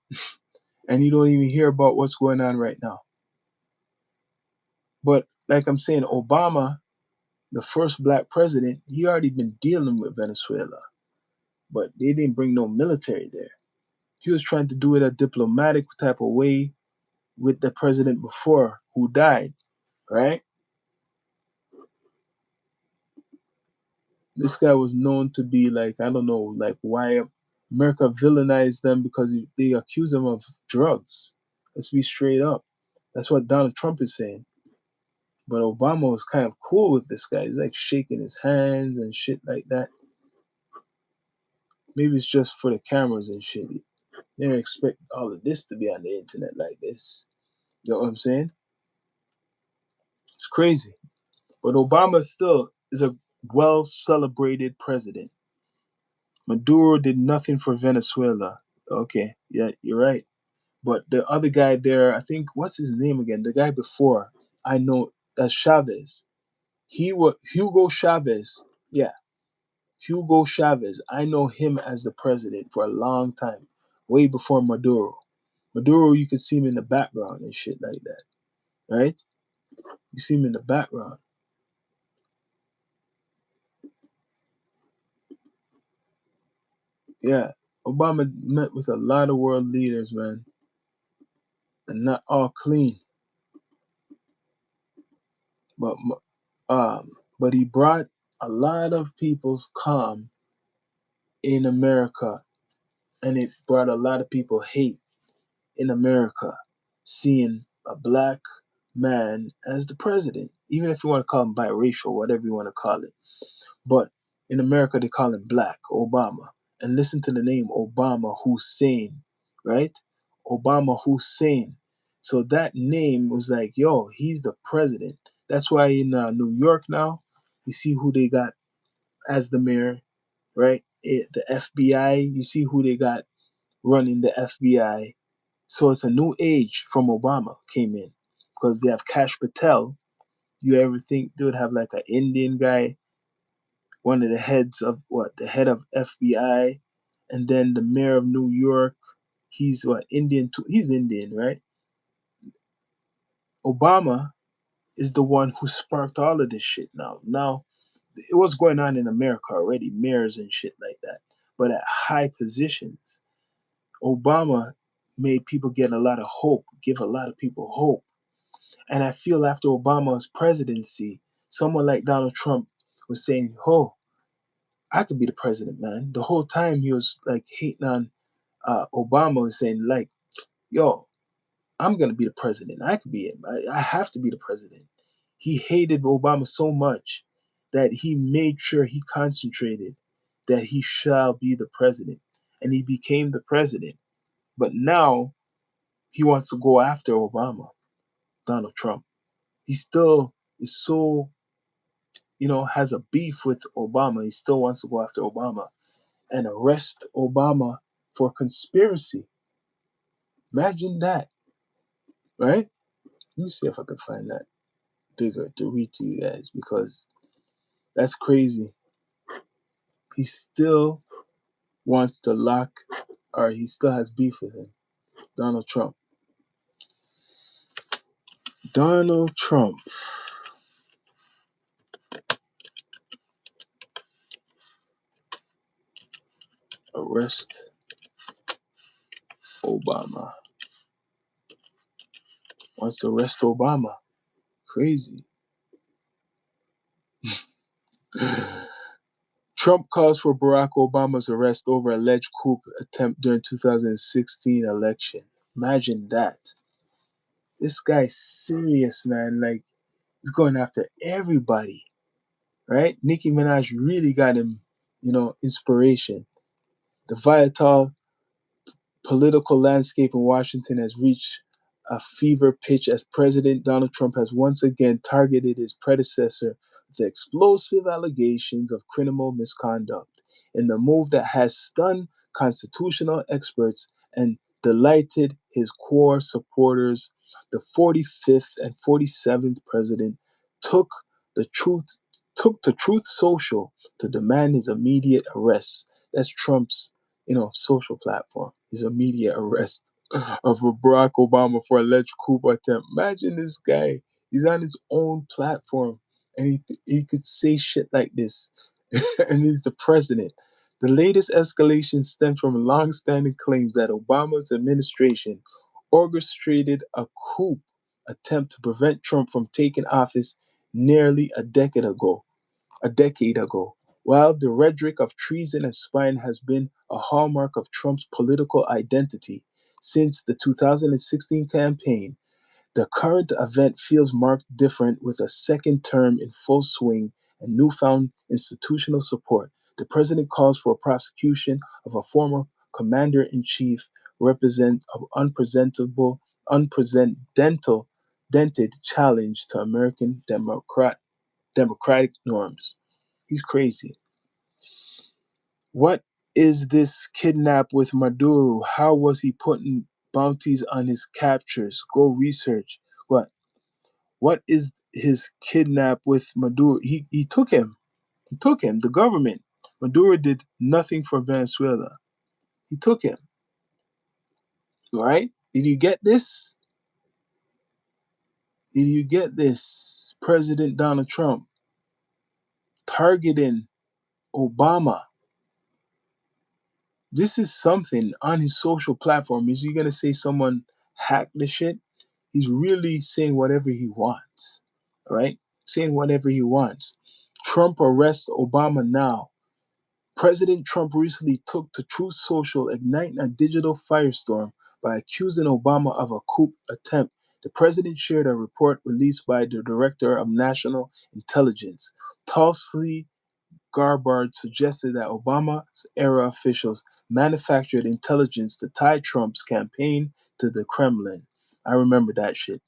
[SPEAKER 1] And you don't even hear about what's going on right now. But like I'm saying, Obama, the first black president, he already been dealing with Venezuela, but they didn't bring no military there. He was trying to do it a diplomatic type of way with the president before who died, right? This guy was known to be like, I don't know, like why America villainized them because they accuse him of drugs. Let's be straight up. That's what Donald Trump is saying. But Obama was kind of cool with this guy. He's like shaking his hands and shit like that. Maybe it's just for the cameras and shit. They don't expect all of this to be on the internet like this. You know what I'm saying? It's crazy. But Obama still is a well celebrated president. Maduro did nothing for Venezuela. Okay, yeah, you're right. But the other guy there, I think, what's his name again? The guy before, I know, that's Chavez. He was Hugo Chavez. Yeah, Hugo Chavez. I know him as the president for a long time, way before Maduro. Maduro, you could see him in the background and shit like that, right? You see him in the background. Yeah, Obama met with a lot of world leaders, man, and not all clean. But but he brought a lot of people's calm in America, and it brought a lot of people hate in America, seeing a black man as the president, even if you want to call him biracial, whatever you want to call it. But in America, they call him black, Obama. And listen to the name Obama Hussein, right? Obama Hussein. So that name was like, yo, he's the president. That's why in New York now, you see who they got as the mayor, right? The FBI, you see who they got running the FBI. So it's a new age from Obama came in because they have Cash Patel. You ever think they would have like an Indian guy, one of the heads of what, the head of FBI, and then the mayor of New York. He's what, Indian too? He's Indian, right? Obama is the one who sparked all of this shit now. Now, it was going on in America already, mayors and shit like that. But at high positions, Obama made people get a lot of hope, give a lot of people hope. And I feel after Obama's presidency, someone like Donald Trump was saying, oh, I could be the president, man. The whole time he was like hating on Obama and saying, like, yo, I'm gonna be the president. I could be it. I have to be the president. He hated Obama so much that he made sure he concentrated that he shall be the president. And he became the president. But now he wants to go after Obama, Donald Trump. He still is so, has a beef with Obama. He still wants to go after Obama and arrest Obama for conspiracy. Imagine that, right? Let me see if I can find that bigger to read to you guys because that's crazy. He still wants to lock, or he still has beef with him. Donald Trump. Donald Trump. Arrest Obama. Wants to arrest Obama. Crazy. Trump calls for Barack Obama's arrest over alleged coup attempt during 2016 election. Imagine that. This guy's serious, man. Like, he's going after everybody, right? Nicki Minaj really got him, inspiration. The volatile political landscape in Washington has reached a fever pitch as President Donald Trump has once again targeted his predecessor with explosive allegations of criminal misconduct in the move that has stunned constitutional experts and delighted his core supporters. The 45th and 47th president took the truth took to Truth Social to demand his immediate arrest. That's Trump's social platform, his immediate arrest of Barack Obama for alleged coup attempt. Imagine this guy. He's on his own platform and he could say shit like this. And he's the president. The latest escalation stemmed from long-standing claims that Obama's administration orchestrated a coup attempt to prevent Trump from taking office nearly a decade ago. While the rhetoric of treason and spying has been a hallmark of Trump's political identity since the 2016 campaign, the current event feels marked different with a second term in full swing and newfound institutional support. The president calls for prosecution of a former commander in chief represent of unprecedented challenge to American democratic norms. He's crazy. What is this kidnap with Maduro? How was he putting bounties on his captures? Go research. What is his kidnap with Maduro? He took him. He took him. The government. Maduro did nothing for Venezuela. He took him. All right? Did you get this? Did you get this? President Donald Trump targeting Obama. This is something on his social platform. Is he gonna say someone hacked the shit? He's really saying whatever he wants, right? Saying whatever he wants. Trump arrests Obama now. President Trump recently took to Truth Social, igniting a digital firestorm by accusing Obama of a coup attempt. The president shared a report released by the Director of National Intelligence, Tulsi Gabbard, suggested that Obama's era officials manufactured intelligence to tie Trump's campaign to the Kremlin. I remember that shit.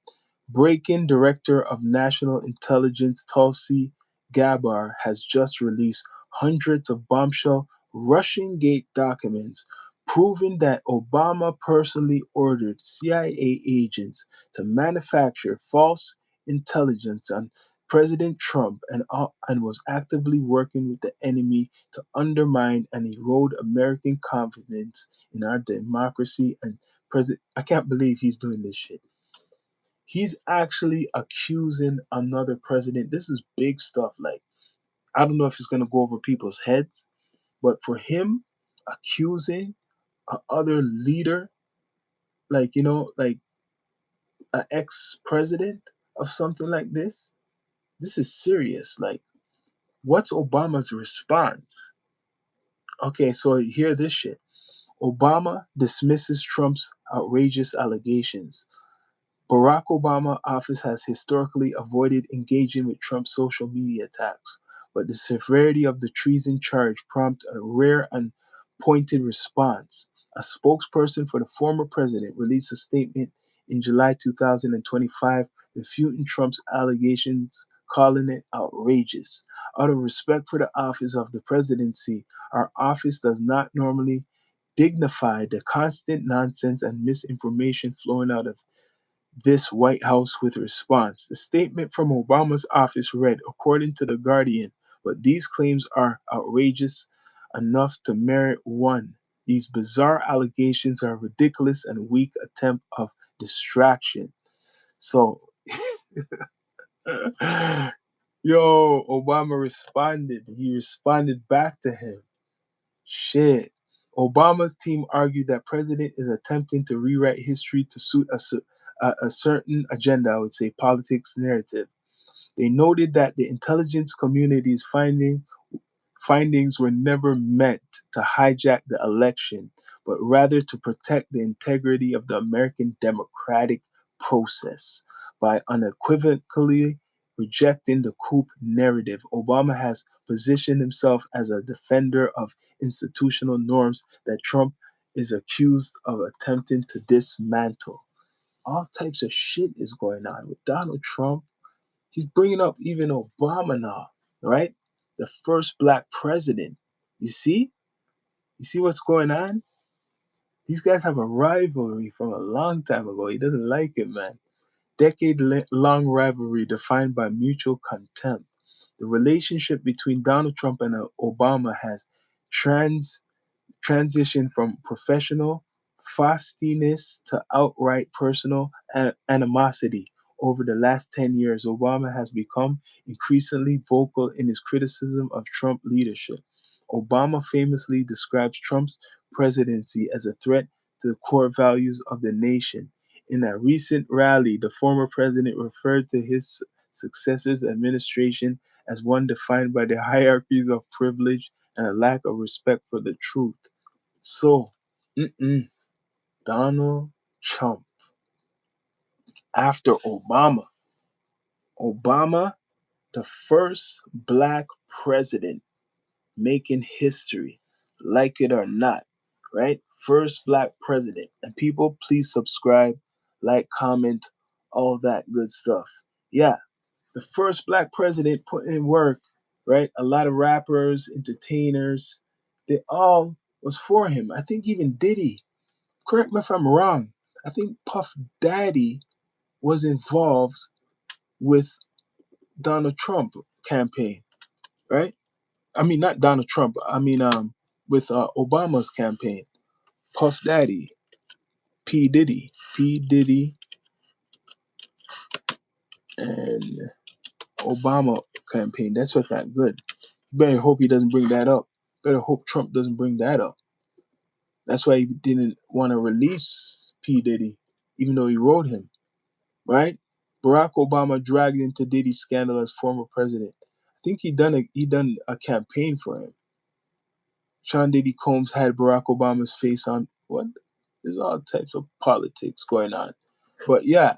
[SPEAKER 1] Breaking Director of National Intelligence Tulsi Gabbard has just released hundreds of bombshell Russian Gate documents proving that Obama personally ordered CIA agents to manufacture false intelligence on President Trump and was actively working with the enemy to undermine and erode American confidence in our democracy and president. I can't believe he's doing this shit. He's actually accusing another president. This is big stuff. Like, I don't know if it's going to go over people's heads, but for him accusing a other leader, like, like an ex president of something like this is serious. Like, what's Obama's response? Okay, so hear this shit. Obama dismisses Trump's outrageous allegations. Barack Obama's office has historically avoided engaging with Trump's social media attacks, but the severity of the treason charge prompted a rare and pointed response. A spokesperson for the former president released a statement in July 2025 refuting Trump's allegations, calling it outrageous. Out of respect for the office of the presidency, our office does not normally dignify the constant nonsense and misinformation flowing out of this White House with a response. The statement from Obama's office read, according to The Guardian, but these claims are outrageous enough to merit one. These bizarre allegations are a ridiculous and weak attempt of distraction. So, yo, Obama responded. He responded back to him. Shit. Obama's team argued that president is attempting to rewrite history to suit a certain agenda, I would say, politics narrative. They noted that the intelligence community's findings were never meant to hijack the election, but rather to protect the integrity of the American democratic process. By unequivocally rejecting the coup narrative, Obama has positioned himself as a defender of institutional norms that Trump is accused of attempting to dismantle. All types of shit is going on with Donald Trump. He's bringing up even Obama now, right? The first black president. You see? You see what's going on? These guys have a rivalry from a long time ago. He doesn't like it, man. Decade-long rivalry defined by mutual contempt. The relationship between Donald Trump and Obama has trans transition from professional frostiness to outright personal animosity. Over the last 10 years, Obama has become increasingly vocal in his criticism of Trump leadership. Obama famously describes Trump's presidency as a threat to the core values of the nation. In a recent rally, the former president referred to his successor's administration as one defined by the hierarchies of privilege and a lack of respect for the truth. So, Donald Trump after Obama. Obama, the first black president making history, like it or not, right? First black president. And people, please subscribe, like, comment, all that good stuff. Yeah, the first black president put in work, right? A lot of rappers, entertainers, they all was for him. I think even Diddy, correct me if I'm wrong. I think Puff Daddy was involved with Donald Trump campaign, right? I mean, not Donald Trump. I mean, with Obama's campaign. Puff Daddy, P Diddy, and Obama campaign. That's what's not good. You better hope he doesn't bring that up. Better hope Trump doesn't bring that up. That's why he didn't want to release P Diddy, even though he wrote him, right? Barack Obama dragged into Diddy's scandal as former president. I think he done a campaign for him. Sean Diddy Combs had Barack Obama's face on what? There's all types of politics going on. But yeah,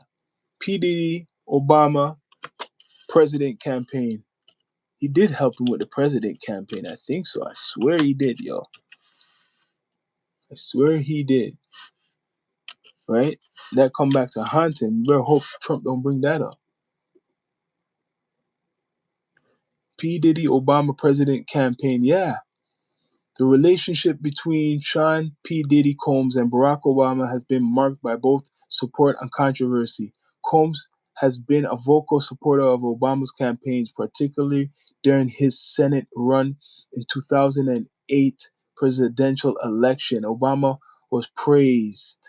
[SPEAKER 1] P. Diddy, Obama, president campaign. He did help him with the president campaign. I think so. I swear he did, yo. I swear he did. Right? That come back to haunt him. You better hope Trump don't bring that up. P. Diddy, Obama president campaign. Yeah. The relationship between Sean P. Diddy Combs and Barack Obama has been marked by both support and controversy. Combs has been a vocal supporter of Obama's campaigns, particularly during his Senate run in 2008 presidential election. Obama was praised.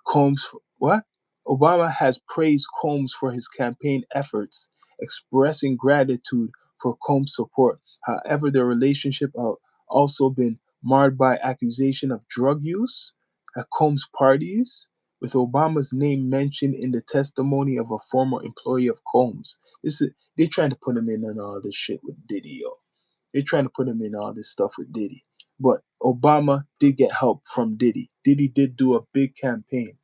[SPEAKER 1] Combs, what? Obama has praised Combs for his campaign efforts, expressing gratitude for Combs' support. However, the relationship also been marred by accusation of drug use at Combs' parties, with Obama's name mentioned in the testimony of a former employee of Combs. They're trying to put him in on all this shit with Diddy, yo. They're trying to put him in all this stuff with Diddy. But Obama did get help from Diddy. Diddy did do a big campaign.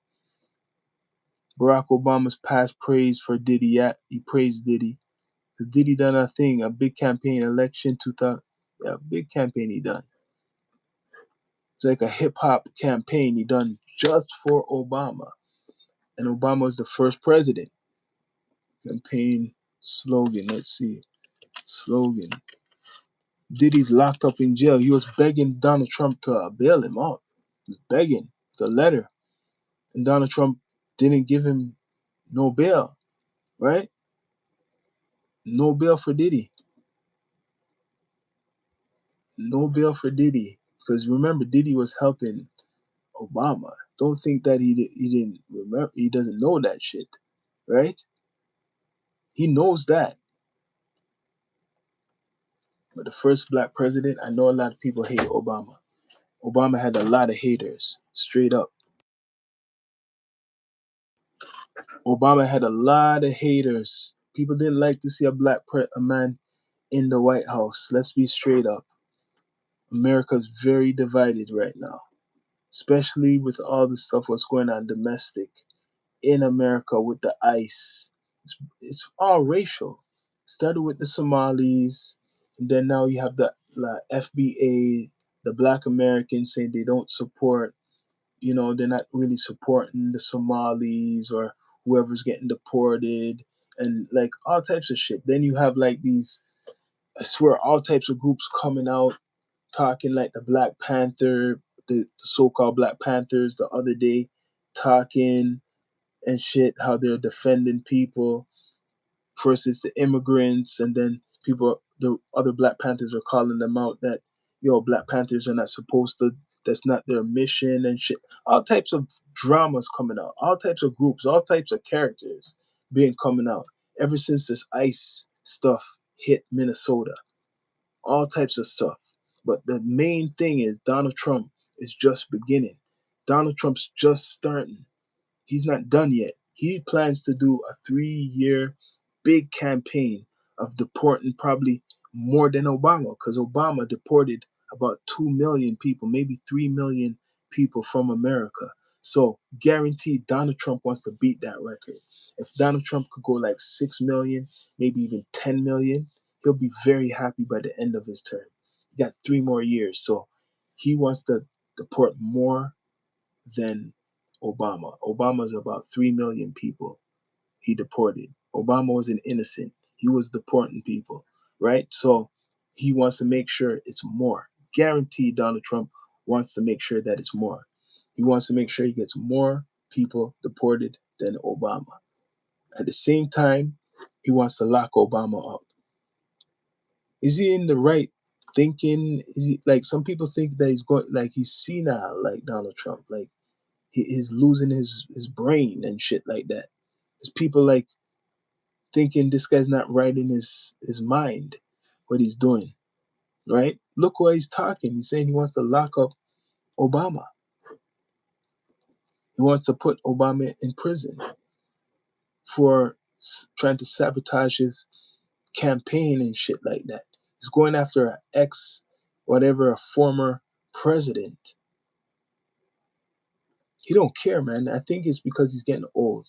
[SPEAKER 1] Barack Obama's past praise for Diddy. Yeah, he praised Diddy. Diddy done a thing, a big campaign, election 2000. Yeah, big campaign he done. It's like a hip hop campaign he done just for Obama. And Obama was the first president. Campaign slogan, let's see. Slogan. Diddy's locked up in jail. He was begging Donald Trump to bail him out. He was begging the letter. And Donald Trump didn't give him no bail, right? No bail for Diddy. No bail for Diddy. Because remember, Diddy was helping Obama. Don't think that he didn't remember. He doesn't know that shit, right? He knows that. But the first black president, I know a lot of people hate Obama. Obama had a lot of haters, straight up. Obama had a lot of haters. People didn't like to see a man in the White House. Let's be straight up. America's very divided right now, especially with all the stuff what's going on domestic in America with the ICE. It's all racial. Started with the Somalis, and then now you have the FBA, the Black Americans saying they don't support, they're not really supporting the Somalis or whoever's getting deported and like all types of shit. Then you have like these, I swear, all types of groups coming out talking like the Black Panther, the so-called Black Panthers the other day talking and shit, how they're defending people. First it's the immigrants, and then people, the other Black Panthers are calling them out that, Black Panthers are not supposed to, that's not their mission and shit. All types of dramas coming out, all types of groups, all types of characters being coming out ever since this ICE stuff hit Minnesota. All types of stuff. But the main thing is Donald Trump is just beginning. Donald Trump's just starting. He's not done yet. He plans to do a 3-year big campaign of deporting probably more than Obama, because Obama deported about 2 million people, maybe 3 million people from America. So guaranteed Donald Trump wants to beat that record. If Donald Trump could go like 6 million, maybe even 10 million, he'll be very happy by the end of his term. He got 3 more years. So he wants to deport more than Obama. Obama's about 3 million people he deported. Obama was an innocent. He was deporting people, right? So he wants to make sure it's more. Guaranteed Donald Trump wants to make sure that it's more. He wants to make sure he gets more people deported than Obama. At the same time, he wants to lock Obama up. Is he in the right thinking? Is he like some people think that he's going like he's senile like Donald Trump? Like he's losing his brain and shit like that. There's people like thinking this guy's not right in his mind, what he's doing, right? Look why he's talking. He's saying he wants to lock up Obama. He wants to put Obama in prison for trying to sabotage his campaign and shit like that. He's going after an ex, whatever, a former president. He don't care, man. I think it's because he's getting old,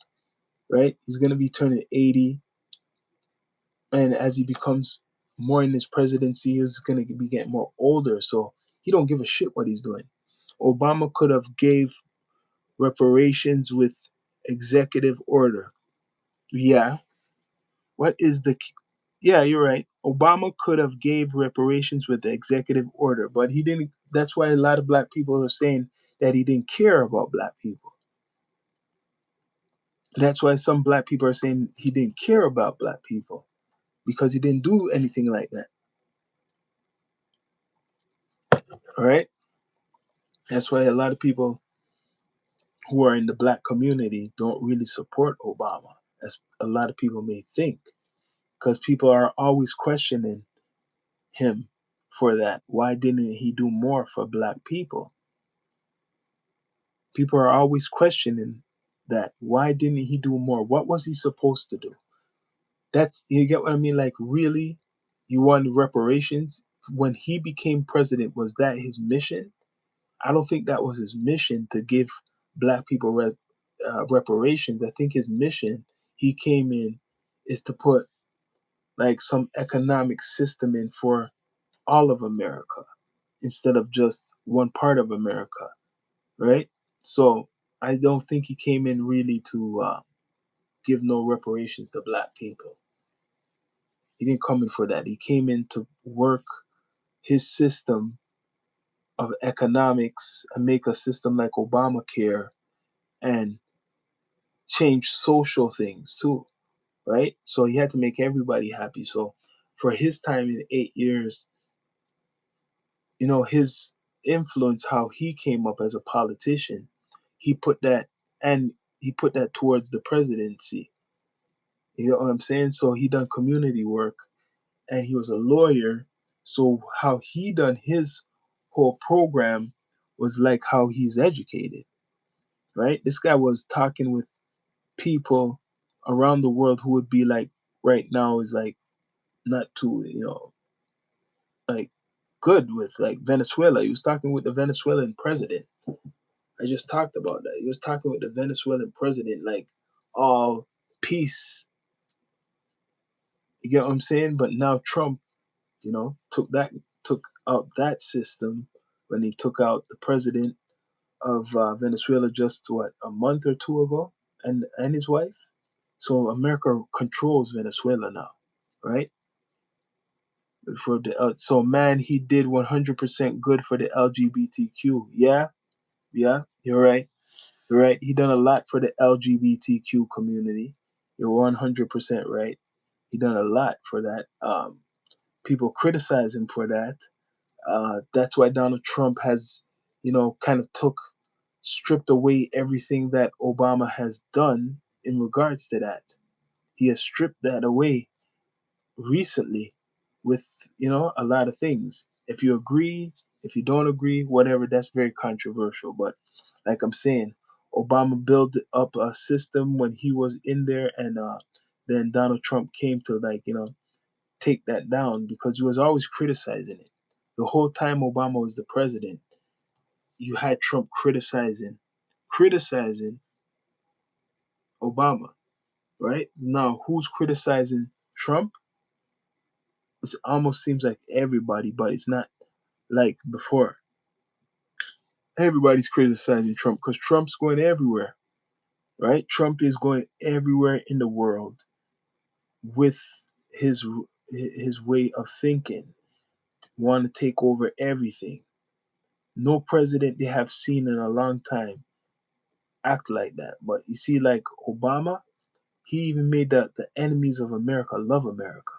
[SPEAKER 1] right? He's gonna be turning 80. And as he becomes more in his presidency, he's going to be getting more older, so he don't give a shit what he's doing. Obama could have gave reparations with executive order. Yeah, what is the yeah, you're right. Obama could have gave reparations with the executive order, but he didn't. That's why a lot of black people are saying that he didn't care about black people. That's why some black people are saying he didn't care about black people because he didn't do anything like that. All right. That's why a lot of people who are in the black community don't really support Obama, as a lot of people may think, because people are always questioning him for that. Why didn't he do more for black people? People are always questioning that. Why didn't he do more? What was he supposed to do? That's, you get what I mean? Like, really? You want reparations? When he became president, was that his mission? I don't think that was his mission to give black people reparations. I think his mission, he came in, is to put like some economic system in for all of America instead of just one part of America, right? So I don't think he came in really to give no reparations to black people. He didn't come in for that. He came in to work his system of economics and make a system like Obamacare and change social things too, right? So he had to make everybody happy. So for his time in 8 years, his influence, how he came up as a politician, he put that and he put that towards the presidency. You know what I'm saying? So he done community work and he was a lawyer. So how he done his whole program was like how he's educated, right? This guy was talking with people around the world who would be like right now is like not too, like good with like Venezuela. He was talking with the Venezuelan president. I just talked about that. He was talking with the Venezuelan president, like all peace. You get what I'm saying? But now Trump, took out that system when he took out the president of Venezuela just what a month or two ago, and his wife. So America controls Venezuela now, right? So man, he did 100% good for the LGBTQ. Yeah, yeah, you're right. You're right. He done a lot for the LGBTQ community. You're 100% right. He done a lot for that. People criticize him for that. That's why Donald Trump has, kind of stripped away everything that Obama has done in regards to that. He has stripped that away recently with, a lot of things. If you agree, if you don't agree, whatever, that's very controversial. But like I'm saying, Obama built up a system when he was in there, and then Donald Trump came to like, take that down because he was always criticizing it. The whole time Obama was the president, you had Trump criticizing Obama, right? Now, who's criticizing Trump? It almost seems like everybody, but it's not like before. Everybody's criticizing Trump because Trump's going everywhere, right? Trump is going everywhere in the world with his his way of thinking, want to take over everything. No president they have seen in a long time act like that. But you see, like Obama, he even made the enemies of America love America.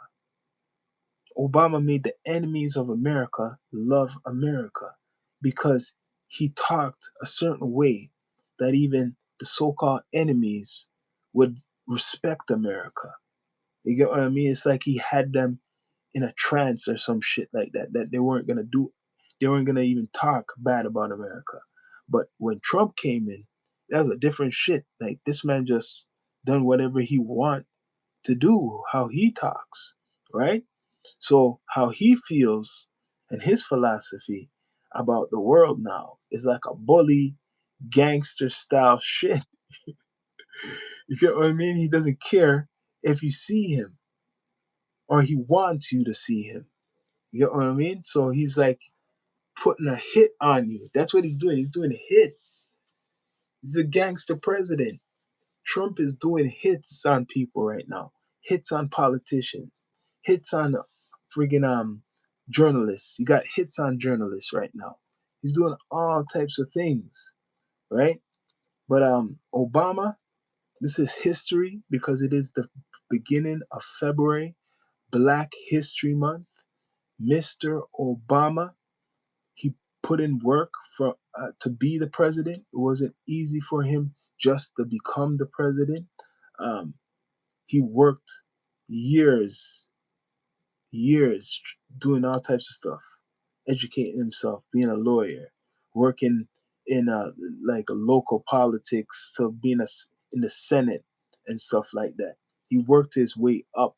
[SPEAKER 1] Obama made the enemies of America love America because he talked a certain way that even the so called enemies would respect America. You get what I mean? It's like he had them in a trance or some shit like that, that they weren't gonna even talk bad about America. But when Trump came in, that was a different shit. Like this man just done whatever he want to do, how he talks, right? So how he feels and his philosophy about the world now is like a bully gangster style shit. You get what I mean? He doesn't care if you see him or he wants you to see him. You get what I mean? So he's like putting a hit on you. That's what he's doing. He's doing hits. He's a gangster president. Trump is doing hits on people right now. Hits on politicians. Hits on friggin' journalists. You got hits on journalists right now. He's doing all types of things, right? But Obama, this is history because it is the beginning of February, Black History Month. Mr. Obama, he put in work for to be the president. It wasn't easy for him just to become the president. Um, he worked years, years doing all types of stuff, educating himself, being a lawyer, working in like a local politics, so being in the Senate and stuff like that. He worked his way up.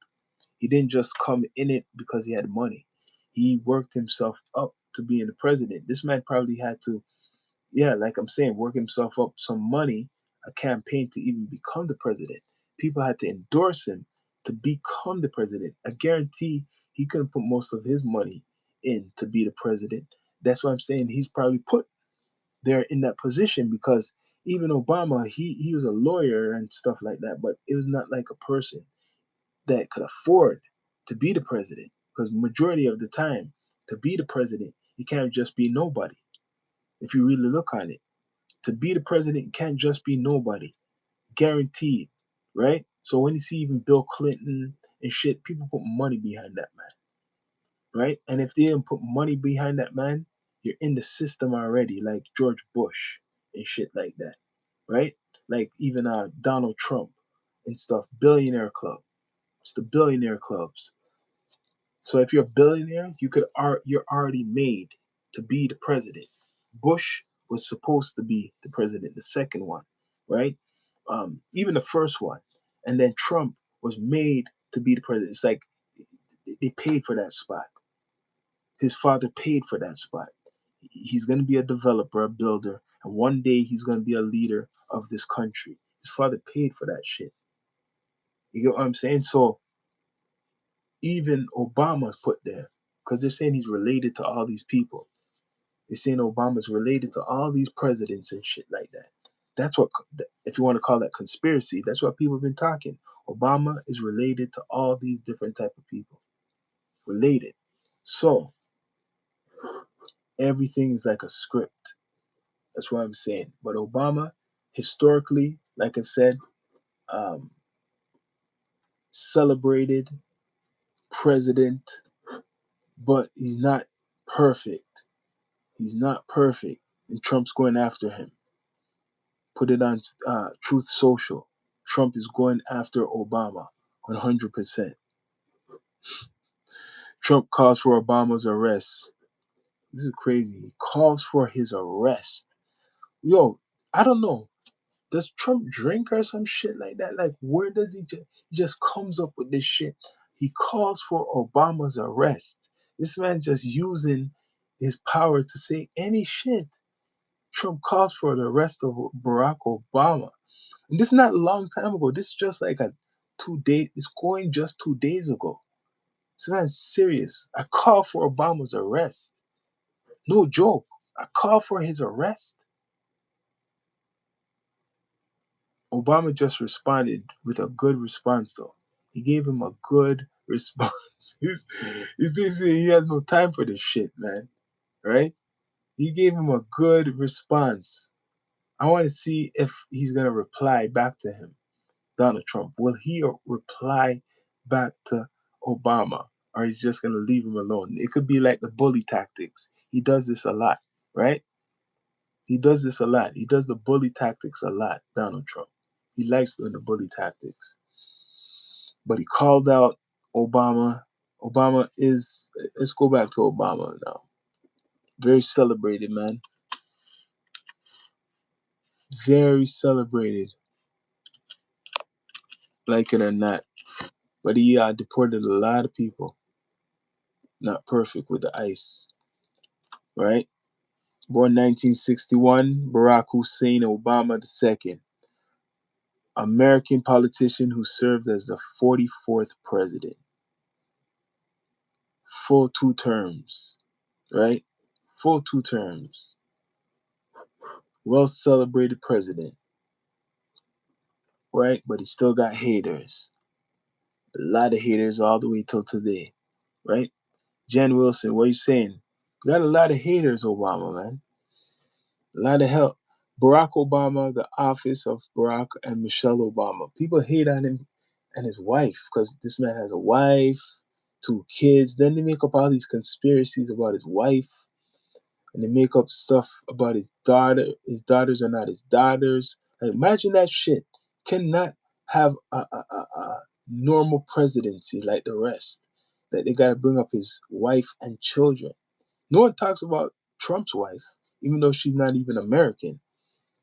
[SPEAKER 1] He didn't just come in it because he had money. He worked himself up to being the president. This man probably had to, yeah, like I'm saying, work himself up some money a campaign to even become the president. People had to endorse him to become the president. I guarantee he couldn't put most of his money in to be the president. That's why I'm saying he's probably put there in that position because even Obama, he was a lawyer and stuff like that, but it was not like a person that could afford to be the president. Because majority of the time, to be the president, you can't just be nobody. If you really look on it, to be the president, you can't just be nobody. Guaranteed, right? So when you see even Bill Clinton and shit, people put money behind that man, right? And if they didn't put money behind that man, you're in the system already, like George Bush and shit like that, right? Like even Donald Trump and stuff, billionaire club. It's the billionaire clubs. So if you're a billionaire, you're already made to be the president. Bush was supposed to be the president, the second one, right? Even the first one, and then Trump was made to be the president. It's like they paid for that spot. His father paid for that spot. He's going to be a developer, a builder, and one day he's going to be a leader of this country. His father paid for that shit. You get what I'm saying? So even Obama's put there because they're saying he's related to all these people. They're saying Obama's related to all these presidents and shit like that. That's what, if you want to call that conspiracy, that's what people have been talking. Obama is related to all these different type of people. Related. So everything is like a script. That's what I'm saying. But Obama, historically, like I've said, um, celebrated president, but he's not perfect. He's not perfect. And Trump's going after him. Put it on Truth Social. Trump is going after Obama 100%. Trump calls for Obama's arrest. This is crazy. He calls for his arrest. Yo, I don't know. Does Trump drink or some shit like that? Like, where does he just comes up with this shit? He calls for Obama's arrest. This man's just using his power to say any shit. Trump calls for the arrest of Barack Obama. And this is not a long time ago. This is just like a 2 day. It's going just 2 days ago. This man's serious. I call for Obama's arrest. No joke. I call for his arrest. Obama just responded with a good response, though. He gave him a good response. He's basically he has no time for this shit, man. Right? He gave him a good response. I want to see if he's gonna reply back to him, Donald Trump. Will he reply back to Obama, or he's just gonna leave him alone? It could be like the bully tactics. He does this a lot, right? He does this a lot. He does the bully tactics a lot, Donald Trump. He likes doing the bully tactics. But he called out Obama. Obama is, let's go back to Obama now. Very celebrated, man. Very celebrated, like it or not. But he deported a lot of people. Not perfect with the ICE, right? Born 1961, Barack Hussein Obama II, American politician who serves as the 44th president. Full 2 terms, right? Full 2 terms. Well celebrated president, right? But he still got haters. A lot of haters all the way till today, right? Jen Wilson, what are you saying? You got a lot of haters, Obama, man. A lot of help. Barack Obama, the office of Barack and Michelle Obama. People hate on him and his wife because this man has a wife, 2 kids. Then they make up all these conspiracies about his wife, and they make up stuff about his daughter. His daughters are not his daughters. Like, imagine that shit. Cannot have a normal presidency like the rest. That they got to bring up his wife and children. No one talks about Trump's wife, even though she's not even American.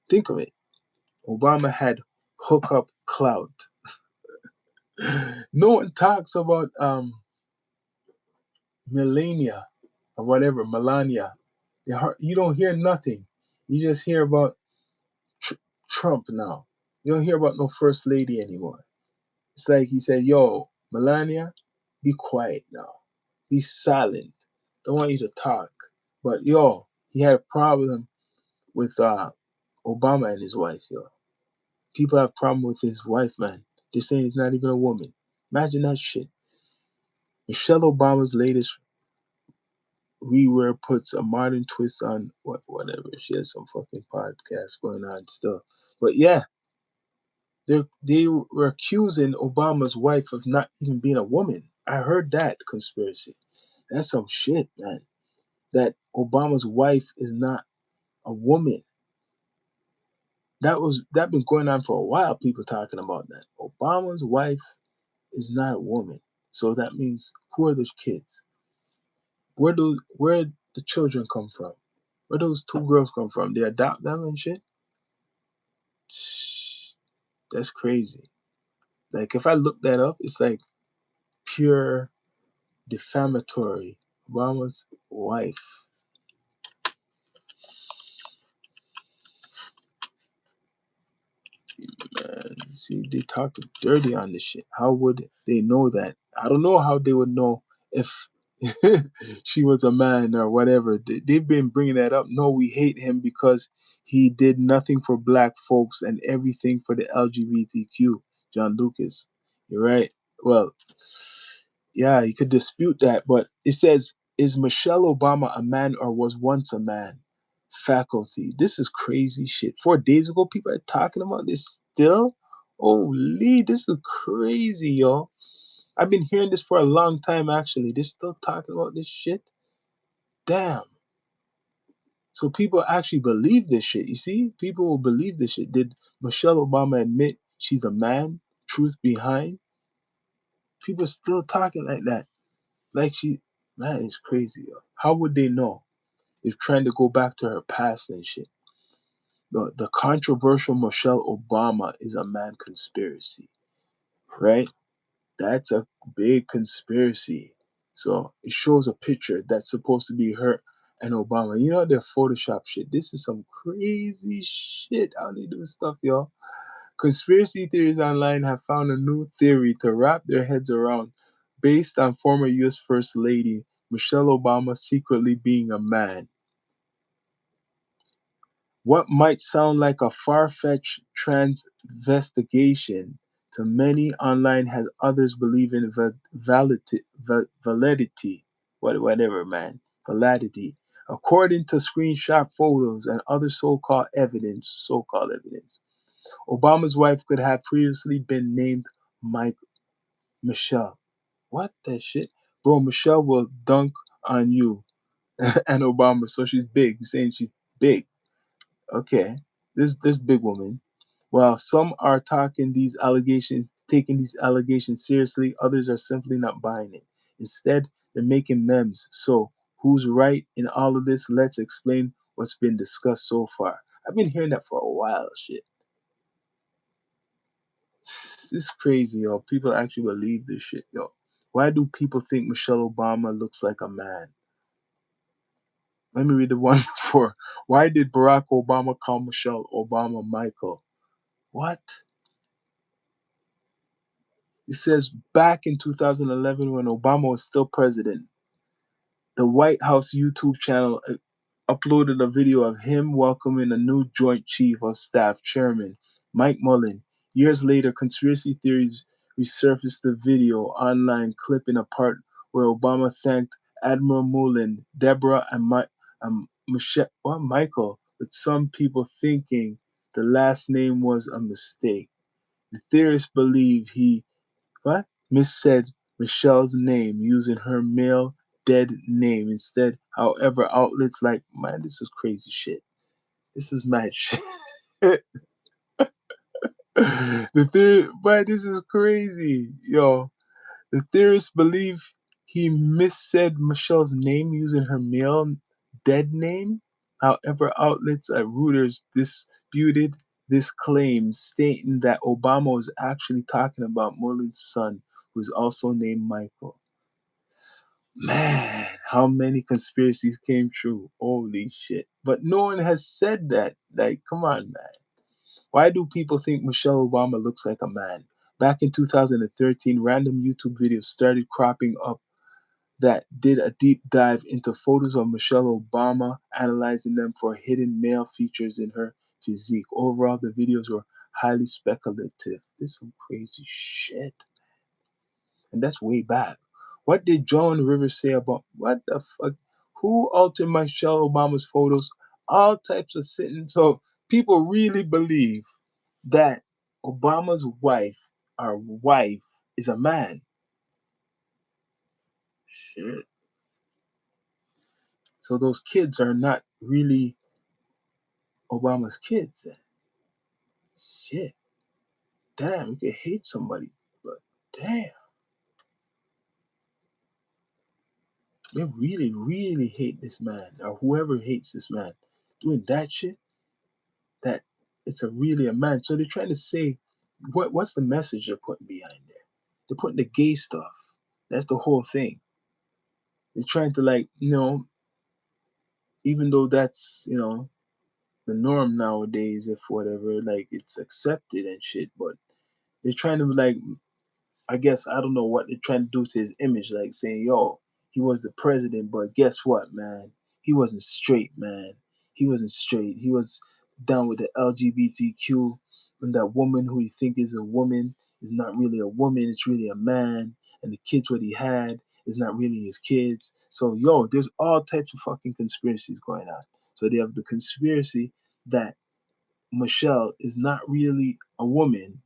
[SPEAKER 1] Think of it. Obama had hookup clout. No one talks about Melania or whatever, Melania. You don't hear nothing. You just hear about Trump now. You don't hear about no first lady anymore. It's like he said, yo, Melania, be quiet now. Be silent. Don't want you to talk. But yo, he had a problem with Obama and his wife, yo. People have problem with his wife, man. They're saying he's not even a woman. Imagine that shit. Michelle Obama's latest rewear puts a modern twist on whatever. She has some fucking podcast going on still. But yeah, they were accusing Obama's wife of not even being a woman. I heard that conspiracy. That's some shit, man. That Obama's wife is not a woman. That been going on for a while. People talking about that. Obama's wife is not a woman. So that means who are those kids? Where the children come from? Where those two girls come from? They adopt them and shit. That's crazy. Like if I look that up, it's like pure defamatory. Obama's wife. Man, see, they talk dirty on this shit. How would they know that? I don't know how they would know if she was a man or whatever. They've been bringing that up. No, we hate him because he did nothing for black folks and everything for the LGBTQ. John Lucas, you're right. Well, yeah, you could dispute that, but it says, is Michelle Obama a man or was once a man? Faculty. This is crazy shit. 4 days ago, people are talking about this still. Holy, this is crazy, yo. I've been hearing this for a long time, actually. They're still talking about this shit. Damn. So people actually believe this shit. You see? People will believe this shit. Did Michelle Obama admit she's a man? Truth behind? People still talking like that. Like she, man, it's crazy, yo. How would they know? They're trying to go back to her past and shit. The controversial Michelle Obama is a man conspiracy, right? That's a big conspiracy. So it shows a picture that's supposed to be her and Obama. You know, they're Photoshop shit. This is some crazy shit how they do stuff, y'all. Conspiracy theories online have found a new theory to wrap their heads around based on former US First Lady Michelle Obama secretly being a man. What might sound like a far-fetched transvestigation to many online has others believe in validity, whatever, man, validity. According to screenshot photos and other so-called evidence, Obama's wife could have previously been named Mike Michelle. What the shit, bro? Michelle will dunk on you and Obama, so she's big. You're saying she's big. Okay, this big woman. While some are taking these allegations seriously, others are simply not buying it. Instead, they're making memes. So, who's right in all of this? Let's explain what's been discussed so far. I've been hearing that for a while. Shit, this is crazy, yo. People actually believe this shit, yo. Why do people think Michelle Obama looks like a man? Let me read the one before. Why did Barack Obama call Michelle Obama Michael? What? It says back in 2011, when Obama was still president, the White House YouTube channel uploaded a video of him welcoming a new Joint Chief of Staff Chairman, Mike Mullen. Years later, conspiracy theories resurfaced the video online, clipping a part where Obama thanked Admiral Mullen, Deborah, and Michael, with some people thinking the last name was a mistake. The theorists believe he what? Miss said Michelle's name using her male dead name instead. However, outlets like, man, this is crazy shit. This is mad shit. The theory, but this is crazy, yo. The theorists believe he missaid Michelle's name using her male dead name. However, outlets at Reuters disputed this claim, stating that Obama was actually talking about Mullen's son, who is also named Michael. Man, how many conspiracies came true? Holy shit. But no one has said that. Like, come on, man. Why do people think Michelle Obama looks like a man? Back in 2013, random YouTube videos started cropping up that did a deep dive into photos of Michelle Obama, analyzing them for hidden male features in her physique. Overall, the videos were highly speculative. This is some crazy shit. And that's way back. What did Joan Rivers say about what the fuck? Who altered Michelle Obama's photos? All types of sitting. So people really believe that Obama's wife, our wife, is a man. Shit. So those kids are not really Obama's kids. Then. Shit. Damn, you can hate somebody, but damn, they really, really hate this man, or whoever hates this man, doing that shit. That it's a really a man. So they're trying to say, what's the message they're putting behind there? They're putting the gay stuff. That's the whole thing. They're trying to like, even though that's the norm nowadays, if whatever, like it's accepted and shit, but they're trying to like I guess I don't know what they're trying to do to his image, like saying, "Yo, he was the president, but guess what, man? He wasn't straight, man. He wasn't straight. He was down with the LGBTQ, and that woman who you think is a woman is not really a woman. It's really a man, and the kids what he had is not really his kids. So, yo, there's all types of fucking conspiracies going on. So they have the conspiracy that Michelle is not really a woman,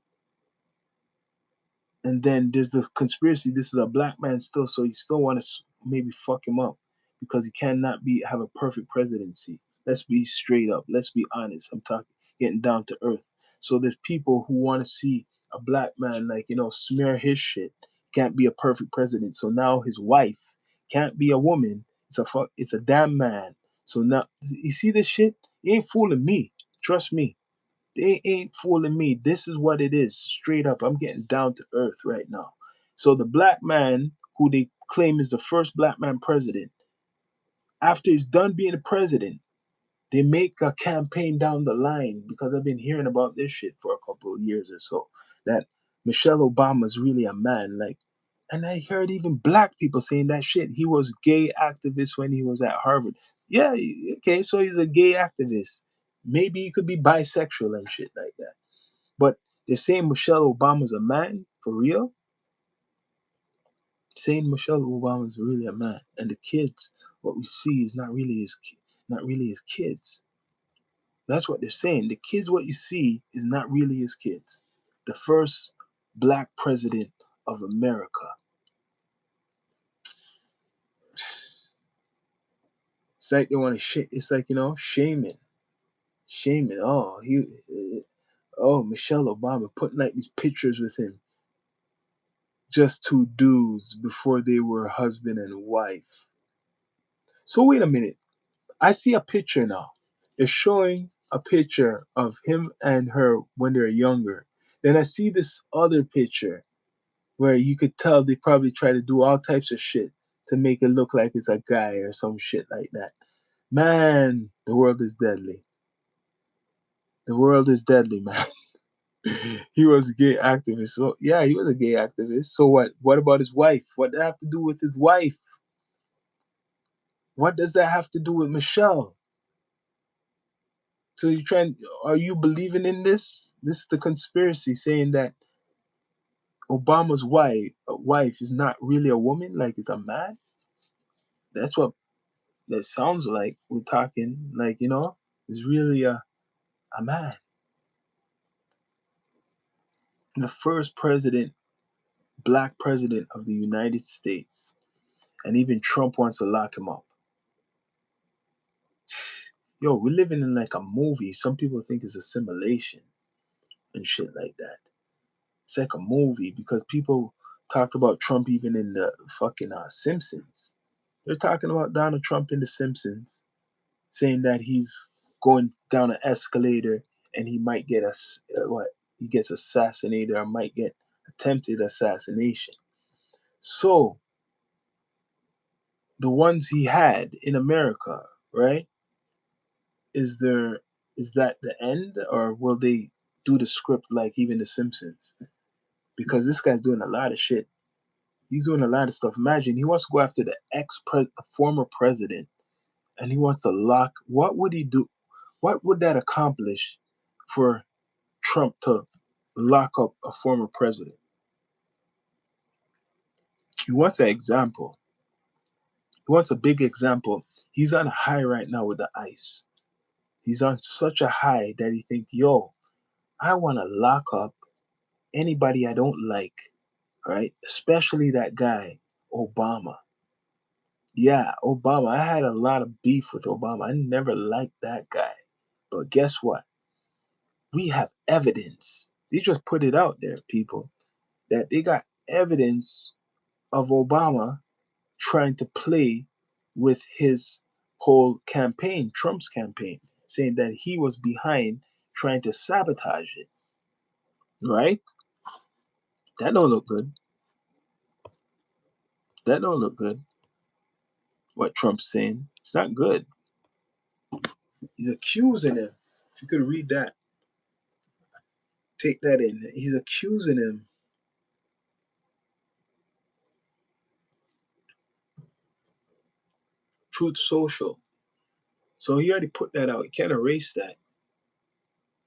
[SPEAKER 1] and then there's the conspiracy. This is a black man still, so you still want to maybe fuck him up because he cannot be have a perfect presidency. Let's be straight up. Let's be honest. I'm talking getting down to earth. So there's people who want to see a black man like smear his shit. Can't be a perfect president. So now his wife can't be a woman. It's a fuck. It's a damn man. So now you see this shit. You ain't fooling me. Trust me. They ain't fooling me. This is what it is. Straight up. I'm getting down to earth right now. So the black man who they claim is the first black man president, after he's done being the president, they make a campaign down the line because I've been hearing about this shit for a couple of years or so. That Michelle Obama is really a man. Like, and I heard even black people saying that shit. He was gay activist when he was at Harvard. Yeah, okay, so he's a gay activist. Maybe he could be bisexual and shit like that. But they're saying Michelle Obama's a man for real. Saying Michelle Obama's really a man, and the kids, what we see is not really his kids. That's what they're saying. The kids, what you see, is not really his kids. The first black president of America. It's like they want to. It's like shaming. Oh, Michelle Obama putting like these pictures with him, just two dudes before they were husband and wife. So wait a minute. I see a picture now. They're showing a picture of him and her when they're younger. Then I see this other picture where you could tell they probably try to do all types of shit to make it look like it's a guy or some shit like that. Man, the world is deadly. The world is deadly, man. He was a gay activist. So yeah, he was a gay activist. So what? What about his wife? What does that have to do with his wife? What does that have to do with Michelle? So you trying? Are you believing in this? This is the conspiracy saying that Obama's wife is not really a woman, like it's a man. That's what that sounds like. We're talking like is really a man. The first president, black president of the United States, and even Trump wants to lock him up. Yo, we're living in like a movie. Some people think it's a simulation and shit like that. It's like a movie because people talked about Trump even in the fucking Simpsons. They're talking about Donald Trump in The Simpsons, saying that he's going down an escalator and he might get what he gets assassinated or might get attempted assassination. So the ones he had in America, right? Is there is that the end, or will they do the script like even The Simpsons, because this guy's doing a lot of shit. He's doing a lot of stuff. Imagine he wants to go after the former president, and he wants to lock. What would he do? What would that accomplish for Trump to lock up a former president? He wants an example. He wants a big example. He's on a high right now with the ice. He's on such a high that he think, yo, I want to lock up anybody I don't like, right? Especially that guy, Obama. Yeah, Obama. I had a lot of beef with Obama. I never liked that guy. But guess what? We have evidence. They just put it out there, people, that they got evidence of Obama trying to play with his whole campaign, Trump's campaign, saying that he was behind trying to sabotage it, right? That don't look good. That don't look good. What Trump's saying, it's not good. He's accusing him. If you could read that, take that in. He's accusing him. Truth Social. So he already put that out. He can't erase that.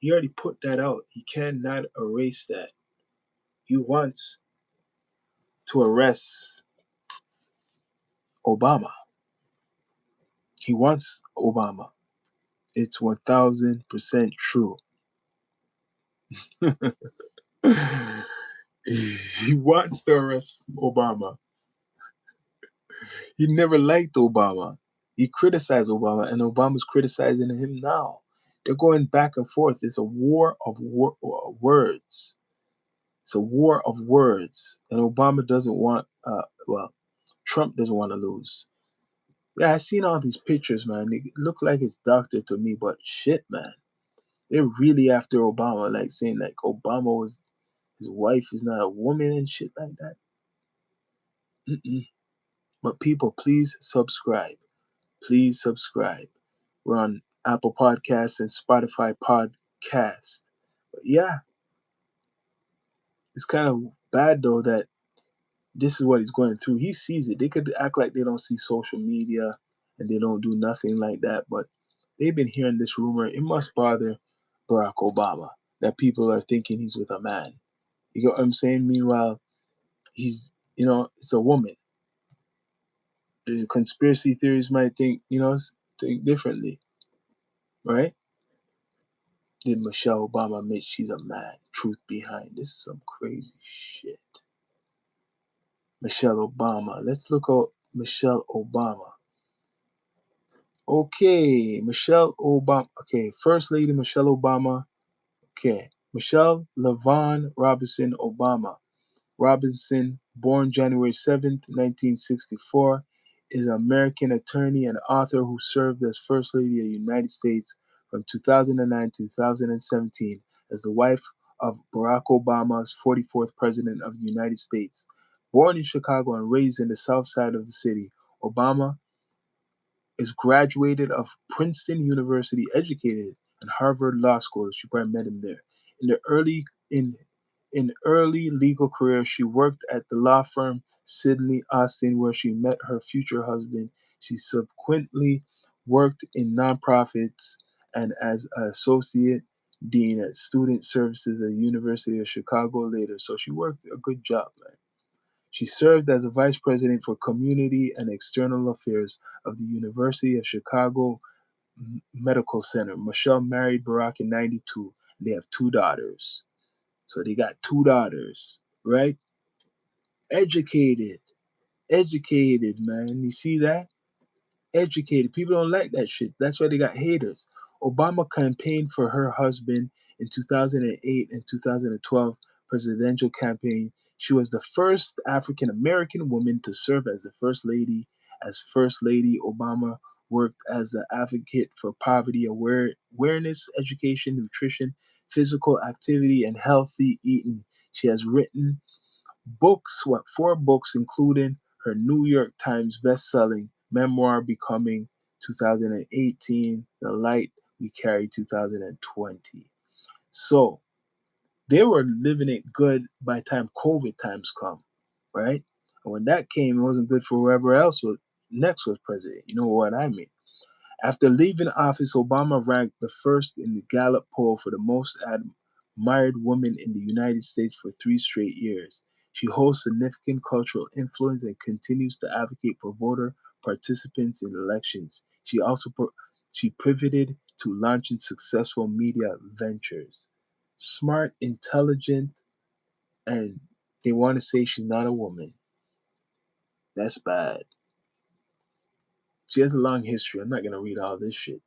[SPEAKER 1] He already put that out. He cannot erase that. He wants to arrest Obama. He wants Obama. It's 1000% true. He wants to arrest Obama. He never liked Obama. He criticized Obama, and Obama's criticizing him now. They're going back and forth. It's a war of words. It's a war of words. And Obama doesn't want, Trump doesn't want to lose. Yeah, I seen all these pictures, man. They look like it's doctored to me, but shit, man. They're really after Obama, like saying like Obama was his wife is not a woman and shit like that. Mm-mm. But people, please subscribe. Please subscribe. We're on Apple Podcasts and Spotify Podcast. But yeah, it's kind of bad though that this is what he's going through. He sees it. They could act like they don't see social media and they don't do nothing like that, but they've been hearing this rumor. It must bother Barack Obama that people are thinking he's with a man. You get what I'm saying? Meanwhile, he's, it's a woman. The conspiracy theories might think, think differently, right? Did Michelle Obama admit she's a man? Truth behind this is some crazy shit. Michelle Obama. Let's look at Michelle Obama. Okay, Michelle Obama. Okay, First Lady Michelle Obama. Okay, Michelle LaVaughn Robinson Obama. Robinson, born January 7th, 1964, is an American attorney and author who served as First Lady of the United States from 2009 to 2017 as the wife of Barack Obama's 44th President of the United States. Born in Chicago and raised in the south side of the city, Obama is graduated of Princeton University, educated at Harvard Law School. She probably met him there. In the early in early legal career, she worked at the law firm Sidney Austin, where she met her future husband. She subsequently worked in nonprofits and as an associate dean at student services at the University of Chicago later. So she worked a good job, man. She served as a vice president for community and external affairs of the University of Chicago Medical Center. Michelle married Barack in 92. They have two daughters. So they got two daughters, right? Educated. Educated, man. You see that? Educated. People don't like that shit. That's why they got haters. Obama campaigned for her husband in 2008 and 2012 presidential campaign. She was the first African American woman to serve as the first lady. As first lady, Obama worked as an advocate for poverty awareness, education, nutrition, physical activity, and healthy eating. She has written books, four books, including her New York Times best-selling memoir, Becoming 2018, The Light We Carry 2020. So, they were living it good by the time COVID times come, right? And when that came, it wasn't good for whoever else was next was president. You know what I mean? After leaving office, Obama ranked the first in the Gallup poll for the most admired woman in the United States for 3 straight years. She holds significant cultural influence and continues to advocate for voter participants in elections. She pivoted to launching successful media ventures. Smart, intelligent, and they want to say she's not a woman. That's bad. She has a long history. I'm not going to read all this shit.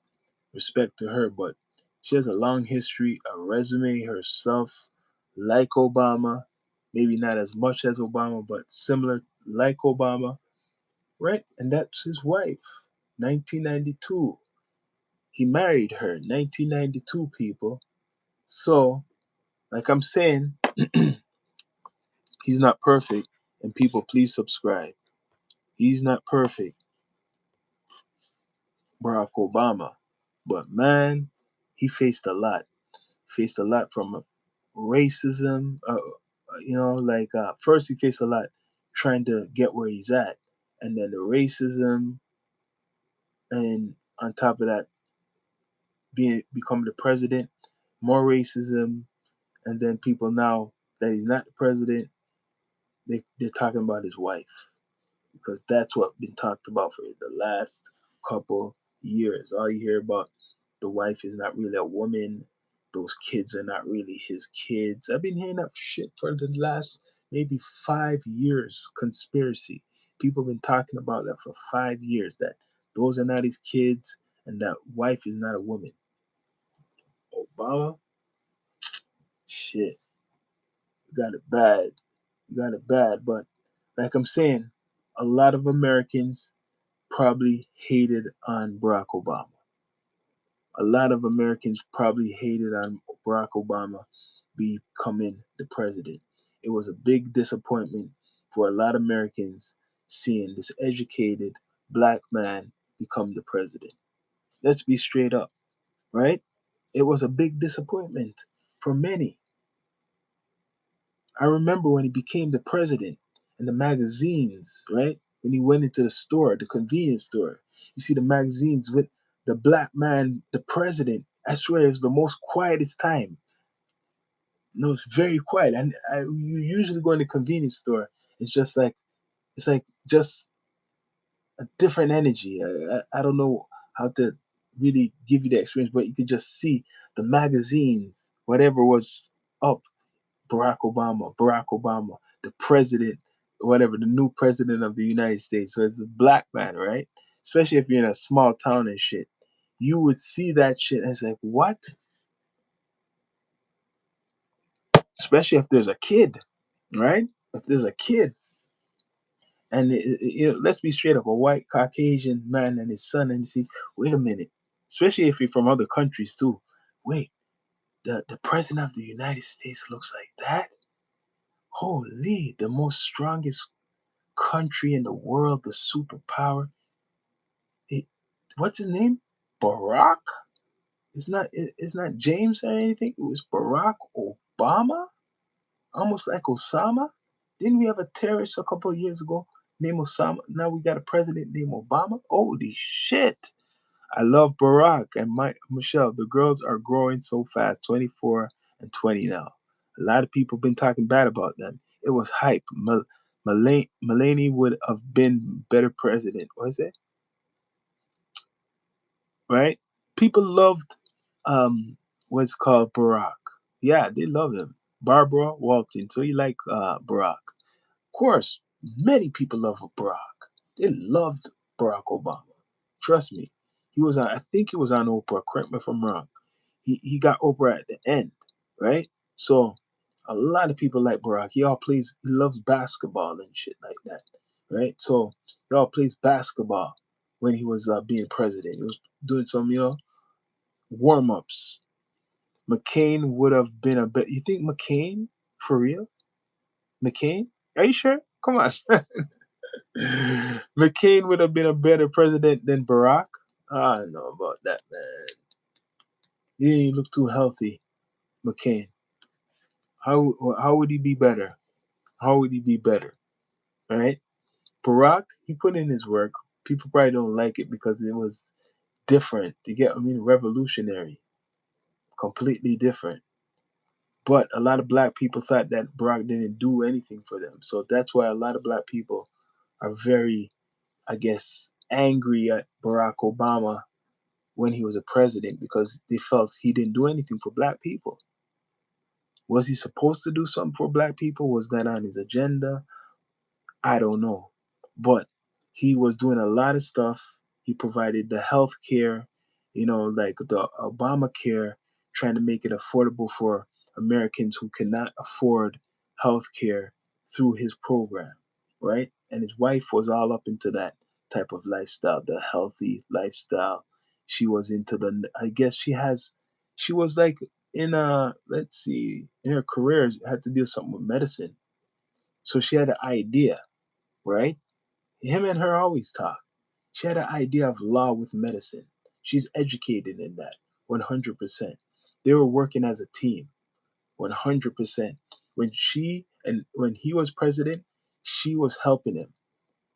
[SPEAKER 1] Respect to her, but she has a long history, a resume herself, like Obama, maybe not as much as Obama, but similar, like Obama, right? And that's his wife, 1992. He married her, 1992, people. So, like I'm saying, he's not perfect, and people, please subscribe. He's not perfect, Barack Obama, but man, he faced a lot from racism. First he faced a lot trying to get where he's at, and then the racism, and on top of that, becoming the president, more racism, and then people now that he's not the president, they're talking about his wife. Because that's what been talked about for the last couple years. All you hear about the wife is not really a woman. Those kids are not really his kids. I've been hearing that shit for the last maybe 5 years. Conspiracy. People have been talking about that for 5 years. That those are not his kids, and that wife is not a woman. Obama, shit, you got it bad. You got it bad. But like I'm saying, a lot of Americans probably hated on Barack Obama. A lot of Americans probably hated on Barack Obama becoming the president. It was a big disappointment for a lot of Americans seeing this educated black man become the president. Let's be straight up, right? It was a big disappointment for many. I remember when he became the president and the magazines, right? When he went into the store, the convenience store, you see the magazines with the black man, the president. I swear it was the most quietest time. No, it's very quiet. And you usually go in the convenience store. It's just like it's like just a different energy. I don't know how to really give you the experience, but you could just see the magazines, whatever was up, Barack Obama, the president, whatever, the new president of the United States. So it's a black man, right? Especially if you're in a small town and shit. You would see that shit and it's like, what? Especially if there's a kid, right? If there's a kid. And let's be straight up, a white Caucasian man and his son, and you see, wait a minute. Especially if you're from other countries too. Wait, the president of the United States looks like that? Holy, the most strongest country in the world, the superpower. It, what's his name? Barack? It's not James or anything. It was Barack Obama, almost like Osama. Didn't we have a terrorist a couple of years ago named Osama? Now we got a president named Obama. Holy shit! I love Barack and Michelle. The girls are growing so fast, 24 and 20 now. A lot of people been talking bad about them. It was hype. Melanie would have been better president. Was it? Right? People loved what's called Barack. Yeah, they love him. Barbara Walton. So you like Barack. Of course, many people love Barack. They loved Barack Obama. Trust me. He was on I think he was on Oprah, correct me if I'm wrong. He got Oprah at the end, right? So a lot of people like Barack. He loves basketball and shit like that. Right? So he all plays basketball when he was being president. He was doing some, warm ups. McCain would have been a bet. You think McCain for real? McCain? Are you sure? Come on. McCain would have been a better president than Barack. I don't know about that, man. He didn't look too healthy, McCain. How would he be better? How would he be better? Right? Barack, he put in his work. People probably don't like it because it was different. You get what I mean? Revolutionary, completely different. But a lot of black people thought that Barack didn't do anything for them. So that's why a lot of black people are very, I guess, angry at Barack Obama when he was a president because they felt he didn't do anything for black people. Was he supposed to do something for black people? Was that on his agenda? I don't know. But he was doing a lot of stuff. He provided the health care, like the Obamacare, trying to make it affordable for Americans who cannot afford health care through his program, right? And his wife was all up into that type of lifestyle, the healthy lifestyle. She was into I guess she was like let's see, in her career, had to do something with medicine. So she had an idea, right? Him and her always talk. She had an idea of law with medicine. She's educated in that 100%. They were working as a team 100%. When he was president, she was helping him.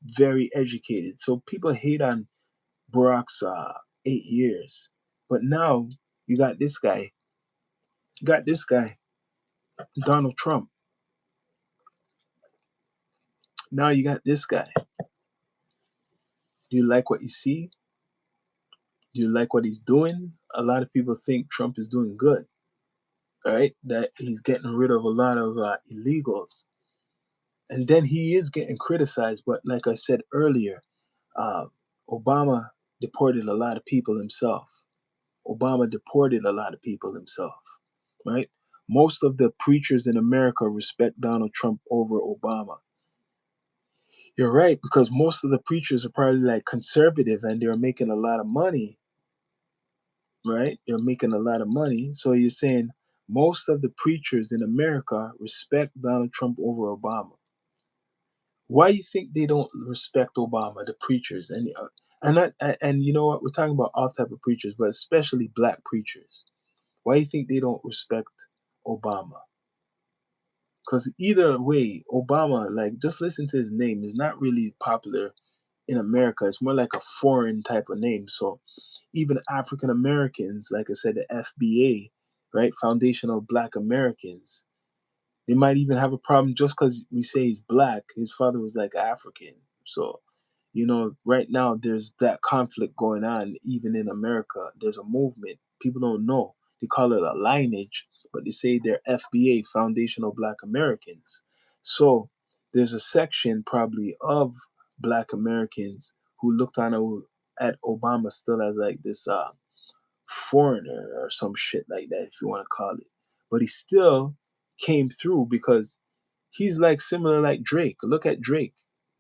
[SPEAKER 1] Very educated. So people hate on Barack's 8 years, but now you got this guy. You got this guy, Donald Trump. Now you got this guy. Do you like what you see? Do you like what he's doing? A lot of people think Trump is doing good, right? That he's getting rid of a lot of illegals. And then he is getting criticized. But like I said earlier, uh, Obama deported a lot of people himself. Obama deported a lot of people himself, right? Most of the preachers in America respect Donald Trump over Obama. You're right, because most of the preachers are probably like conservative and they're making a lot of money, right? They're making a lot of money. So you're saying most of the preachers in America respect Donald Trump over Obama. Why do you think they don't respect Obama, the preachers? And you know what? We're talking about all type of preachers, but especially black preachers. Why do you think they don't respect Obama? Because either way, Obama, like just listen to his name, is not really popular in America. It's more like a foreign type of name. So even African Americans, like I said, the FBA, right, Foundation of Black Americans, they might even have a problem just because we say he's black. His father was like African. So, right now there's that conflict going on even in America. There's a movement. People don't know. They call it a lineage, but they say they're FBA, Foundational Black Americans. So there's a section probably of Black Americans who looked on at Obama still as like this foreigner or some shit like that, if you want to call it. But he still came through because he's like similar like Drake. Look at Drake.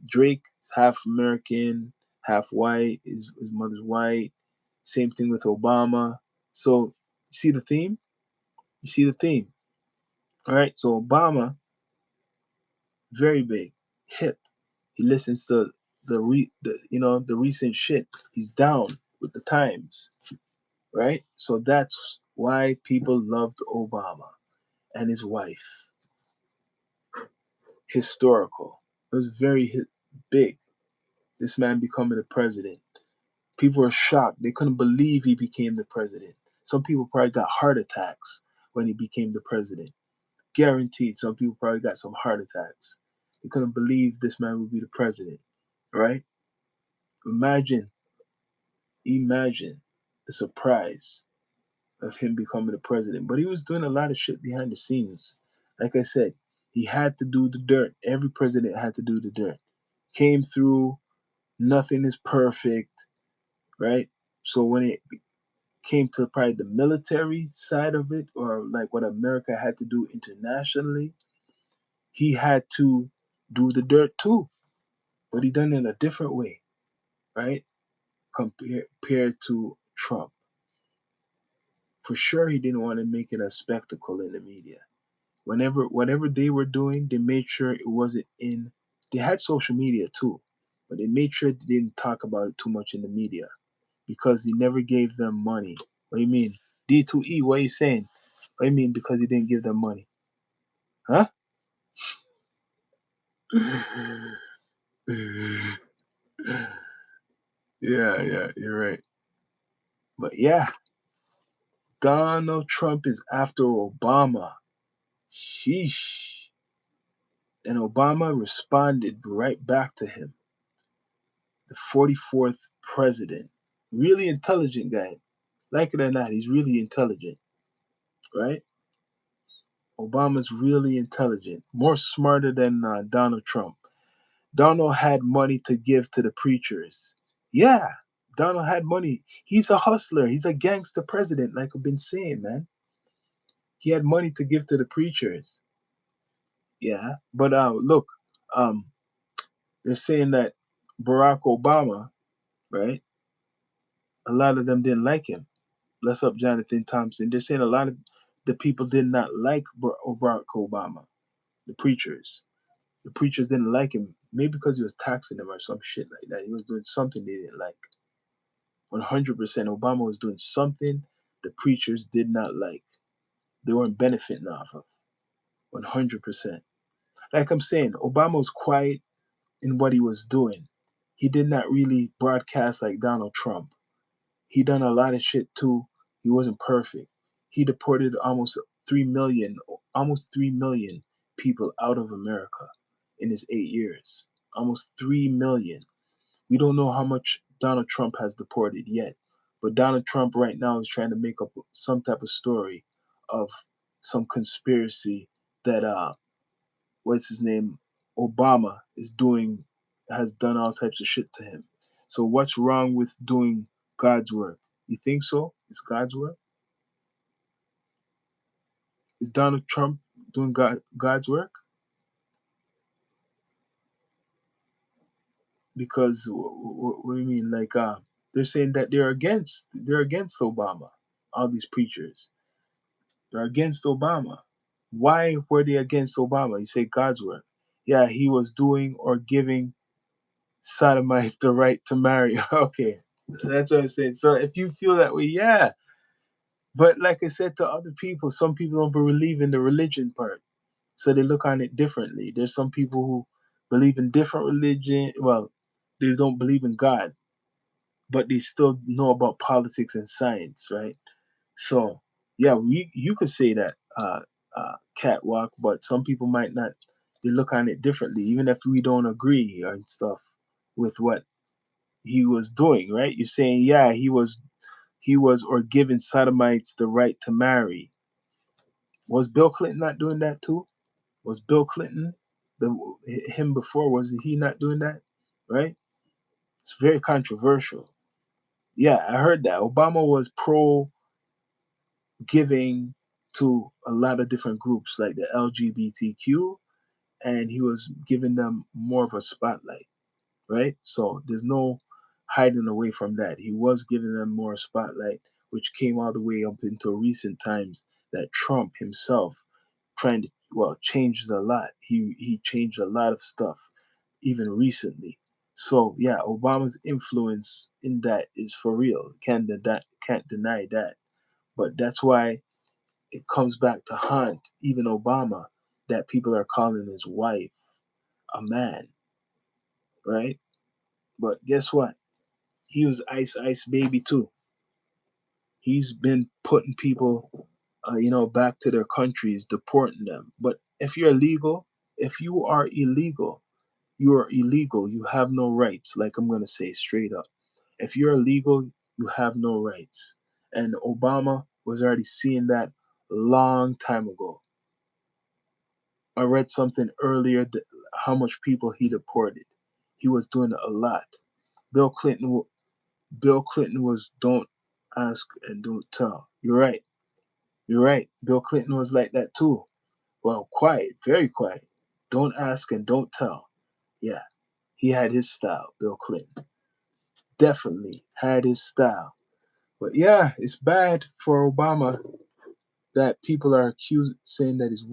[SPEAKER 1] Drake's half American, half white. His mother's white. Same thing with Obama. So you see the theme? You see the theme. All right. So Obama, very big, hip. He listens to the recent shit. He's down with the times, right? So that's why people loved Obama and his wife. Historical. It was very big. This man becoming the president. People were shocked. They couldn't believe he became the president. Some people probably got heart attacks when he became the president. Guaranteed, some people probably got some heart attacks. They couldn't believe this man would be the president, right? Imagine, imagine the surprise of him becoming the president. But he was doing a lot of shit behind the scenes. Like I said, he had to do the dirt. Every president had to do the dirt. Came through, nothing is perfect, right? So when it came to probably the military side of it, or like what America had to do internationally, he had to do the dirt too. But he done it in a different way, right? Compared to Trump. For sure, he didn't want to make it a spectacle in the media. Whatever they were doing, they made sure it wasn't in. They had social media too, but they made sure they didn't talk about it too much in the media because he never gave them money. What do you mean? D2E, what are you saying? What do you mean because he didn't give them money? Huh? Yeah, yeah, you're right. But yeah, Donald Trump is after Obama. Sheesh. And Obama responded right back to him. The 44th president. Really intelligent guy. Like it or not, he's really intelligent, right? Obama's really intelligent, more smarter than Donald Trump. Donald had money to give to the preachers. Yeah, Donald had money. He's a hustler. He's a gangster president, like I've been saying, man. He had money to give to the preachers. Yeah, but look, um, they're saying that Barack Obama, right? A lot of them didn't like him. Bless up, Jonathan Thompson. They're saying a lot of the people did not like Barack Obama, the preachers. The preachers didn't like him, maybe because he was taxing them or some shit like that. He was doing something they didn't like. 100% Obama was doing something the preachers did not like. They weren't benefiting off of. 100%. Like I'm saying, Obama was quiet in what he was doing. He did not really broadcast like Donald Trump. He done a lot of shit too. He wasn't perfect. He deported almost 3 million people out of America in his 8 years. Almost 3 million. We don't know how much Donald Trump has deported yet, but Donald Trump right now is trying to make up some type of story of some conspiracy that what's his name, Obama is doing, has done all types of shit to him. So what's wrong with doing God's work? You think so? It's God's work? Is Donald Trump doing God's work? Because what do you mean? Like they're saying that they're against Obama. All these preachers, they're against Obama. Why were they against Obama? You say God's work. Yeah, he was doing or giving sodomites the right to marry. Okay, that's what I'm saying. So if you feel that way, yeah. But like I said to other people, some people don't believe in the religion part, so they look on it differently. There's some people who believe in different religion. Well, they don't believe in God, but they still know about politics and science, right? So yeah, we you could say that catwalk, but some people might not. They look on it differently, even if we don't agree and stuff with what he was doing. Right? You're saying, yeah, he was or giving sodomites the right to marry. Was Bill Clinton not doing that too? Was Bill Clinton the him before? Was he not doing that? Right? It's very controversial. Yeah, I heard that Obama was pro giving to a lot of different groups like the LGBTQ, and he was giving them more of a spotlight, right? So there's no hiding away from that. He was giving them more spotlight, which came all the way up into recent times that Trump himself trying to changed a lot. He changed a lot of stuff even recently. So yeah, Obama's influence in that is for real. Can't deny that. But that's why it comes back to haunt even Obama that people are calling his wife a man, right? But guess what? He was Ice Ice Baby too. He's been putting people, back to their countries, deporting them. But if you are illegal, you are illegal. You have no rights. Like I'm gonna say straight up, if you're illegal, you have no rights. And Obama was already seeing that long time ago. I read something earlier that how much people he deported. He was doing a lot. Bill Clinton. Bill Clinton was don't ask and don't tell. You're right. You're right. Bill Clinton was like that too. Well, quiet, very quiet. Don't ask and don't tell. Yeah, he had his style. Bill Clinton definitely had his style. But yeah, it's bad for Obama that people are saying that his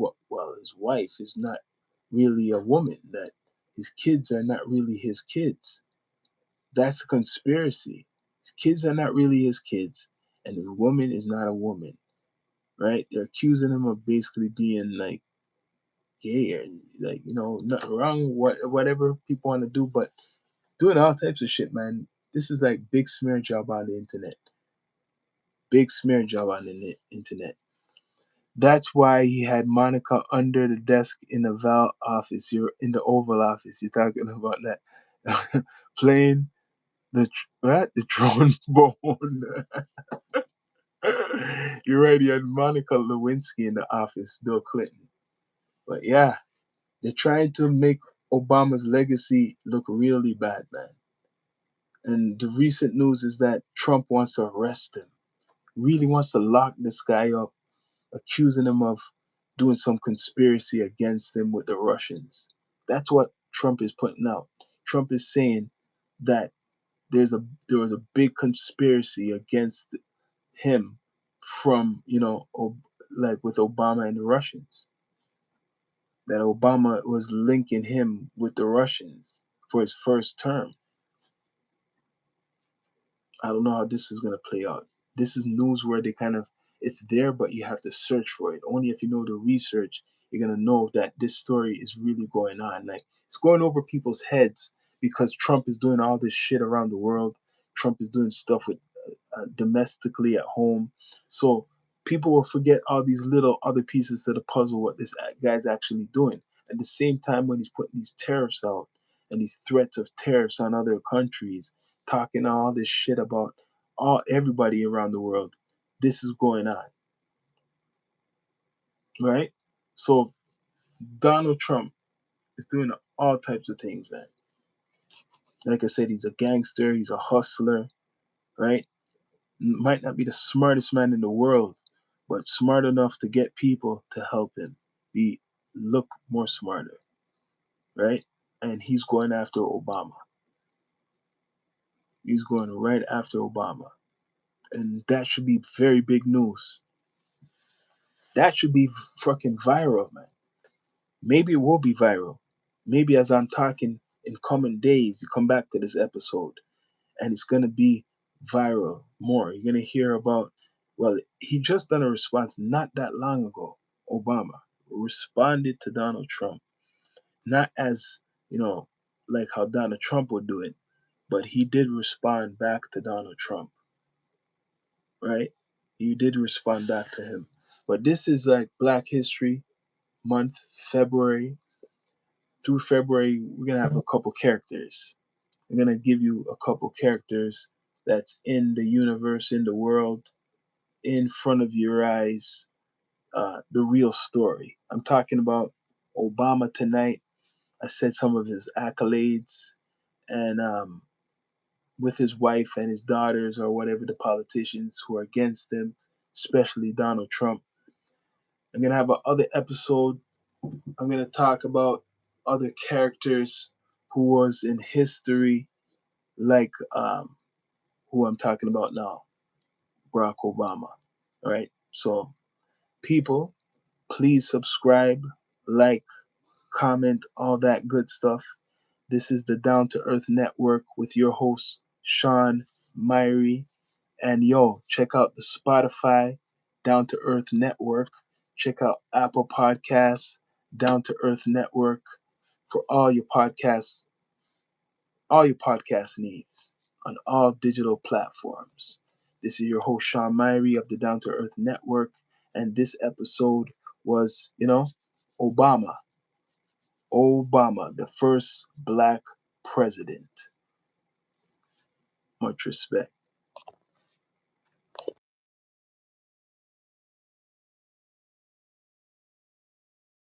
[SPEAKER 1] wife is not really a woman, that his kids are not really his kids. That's a conspiracy. His kids are not really his kids, and the woman is not a woman, right? They're accusing him of basically being like gay or like nothing wrong. Whatever people want to do, but doing all types of shit, man. This is like big smear job on the internet. Big smear job on the internet. That's why he had Monica under the desk in the Val office. You're in the Oval Office. You're talking about that. Playing the trombone. You're right. He had Monica Lewinsky in the office, Bill Clinton. But yeah, they're trying to make Obama's legacy look really bad, man. And the recent news is that Trump wants to arrest him. Really wants to lock this guy up, accusing him of doing some conspiracy against him with the Russians. That's what Trump is putting out. Trump is saying that there was a big conspiracy against him from like with Obama and the Russians. That Obama was linking him with the Russians for his first term. I don't know how this is gonna play out. This is news where they kind of it's there, but you have to search for it. Only if you know the research, you're gonna know that this story is really going on. Like it's going over people's heads because Trump is doing all this shit around the world. Trump is doing stuff with domestically at home. So people will forget all these little other pieces to the puzzle what this guy's actually doing. At the same time, when he's putting these tariffs out and these threats of tariffs on other countries, talking all this shit about everybody around the world, this is going on, right? So Donald Trump is doing all types of things, man. Like I said, he's a gangster, he's a hustler, right? Might not be the smartest man in the world, but smart enough to get people to help him be look more smarter, right? And he's going after Obama. He's going right after Obama. And that should be very big news. That should be fucking viral, man. Maybe it will be viral. Maybe as I'm talking in coming days, you come back to this episode and it's gonna be viral more. You're gonna hear about well, he just done a response not that long ago. Obama responded to Donald Trump, not as like how Donald Trump would do it, but he did respond back to Donald Trump, right? He did respond back to him. But this is like Black History Month, February. Through February, we're gonna have a couple characters. I'm gonna give you a couple characters that's in the universe, in the world, in front of your eyes, the real story. I'm talking about Obama tonight. I said some of his accolades and with his wife and his daughters or whatever the politicians who are against him, especially Donald Trump. I'm gonna have another episode. I'm gonna talk about other characters who was in history, like who I'm talking about now, Barack Obama. All right. So people, please subscribe, like, comment, all that good stuff. This is the Down to Earth Network with your host, Sean Myrie. And yo, check out the Spotify Down to Earth Network. Check out Apple Podcasts, Down to Earth Network for all your podcast needs on all digital platforms. This is your host, Sean Myrie of the Down to Earth Network. And this episode was, Obama. Obama, the first black president. Much respect.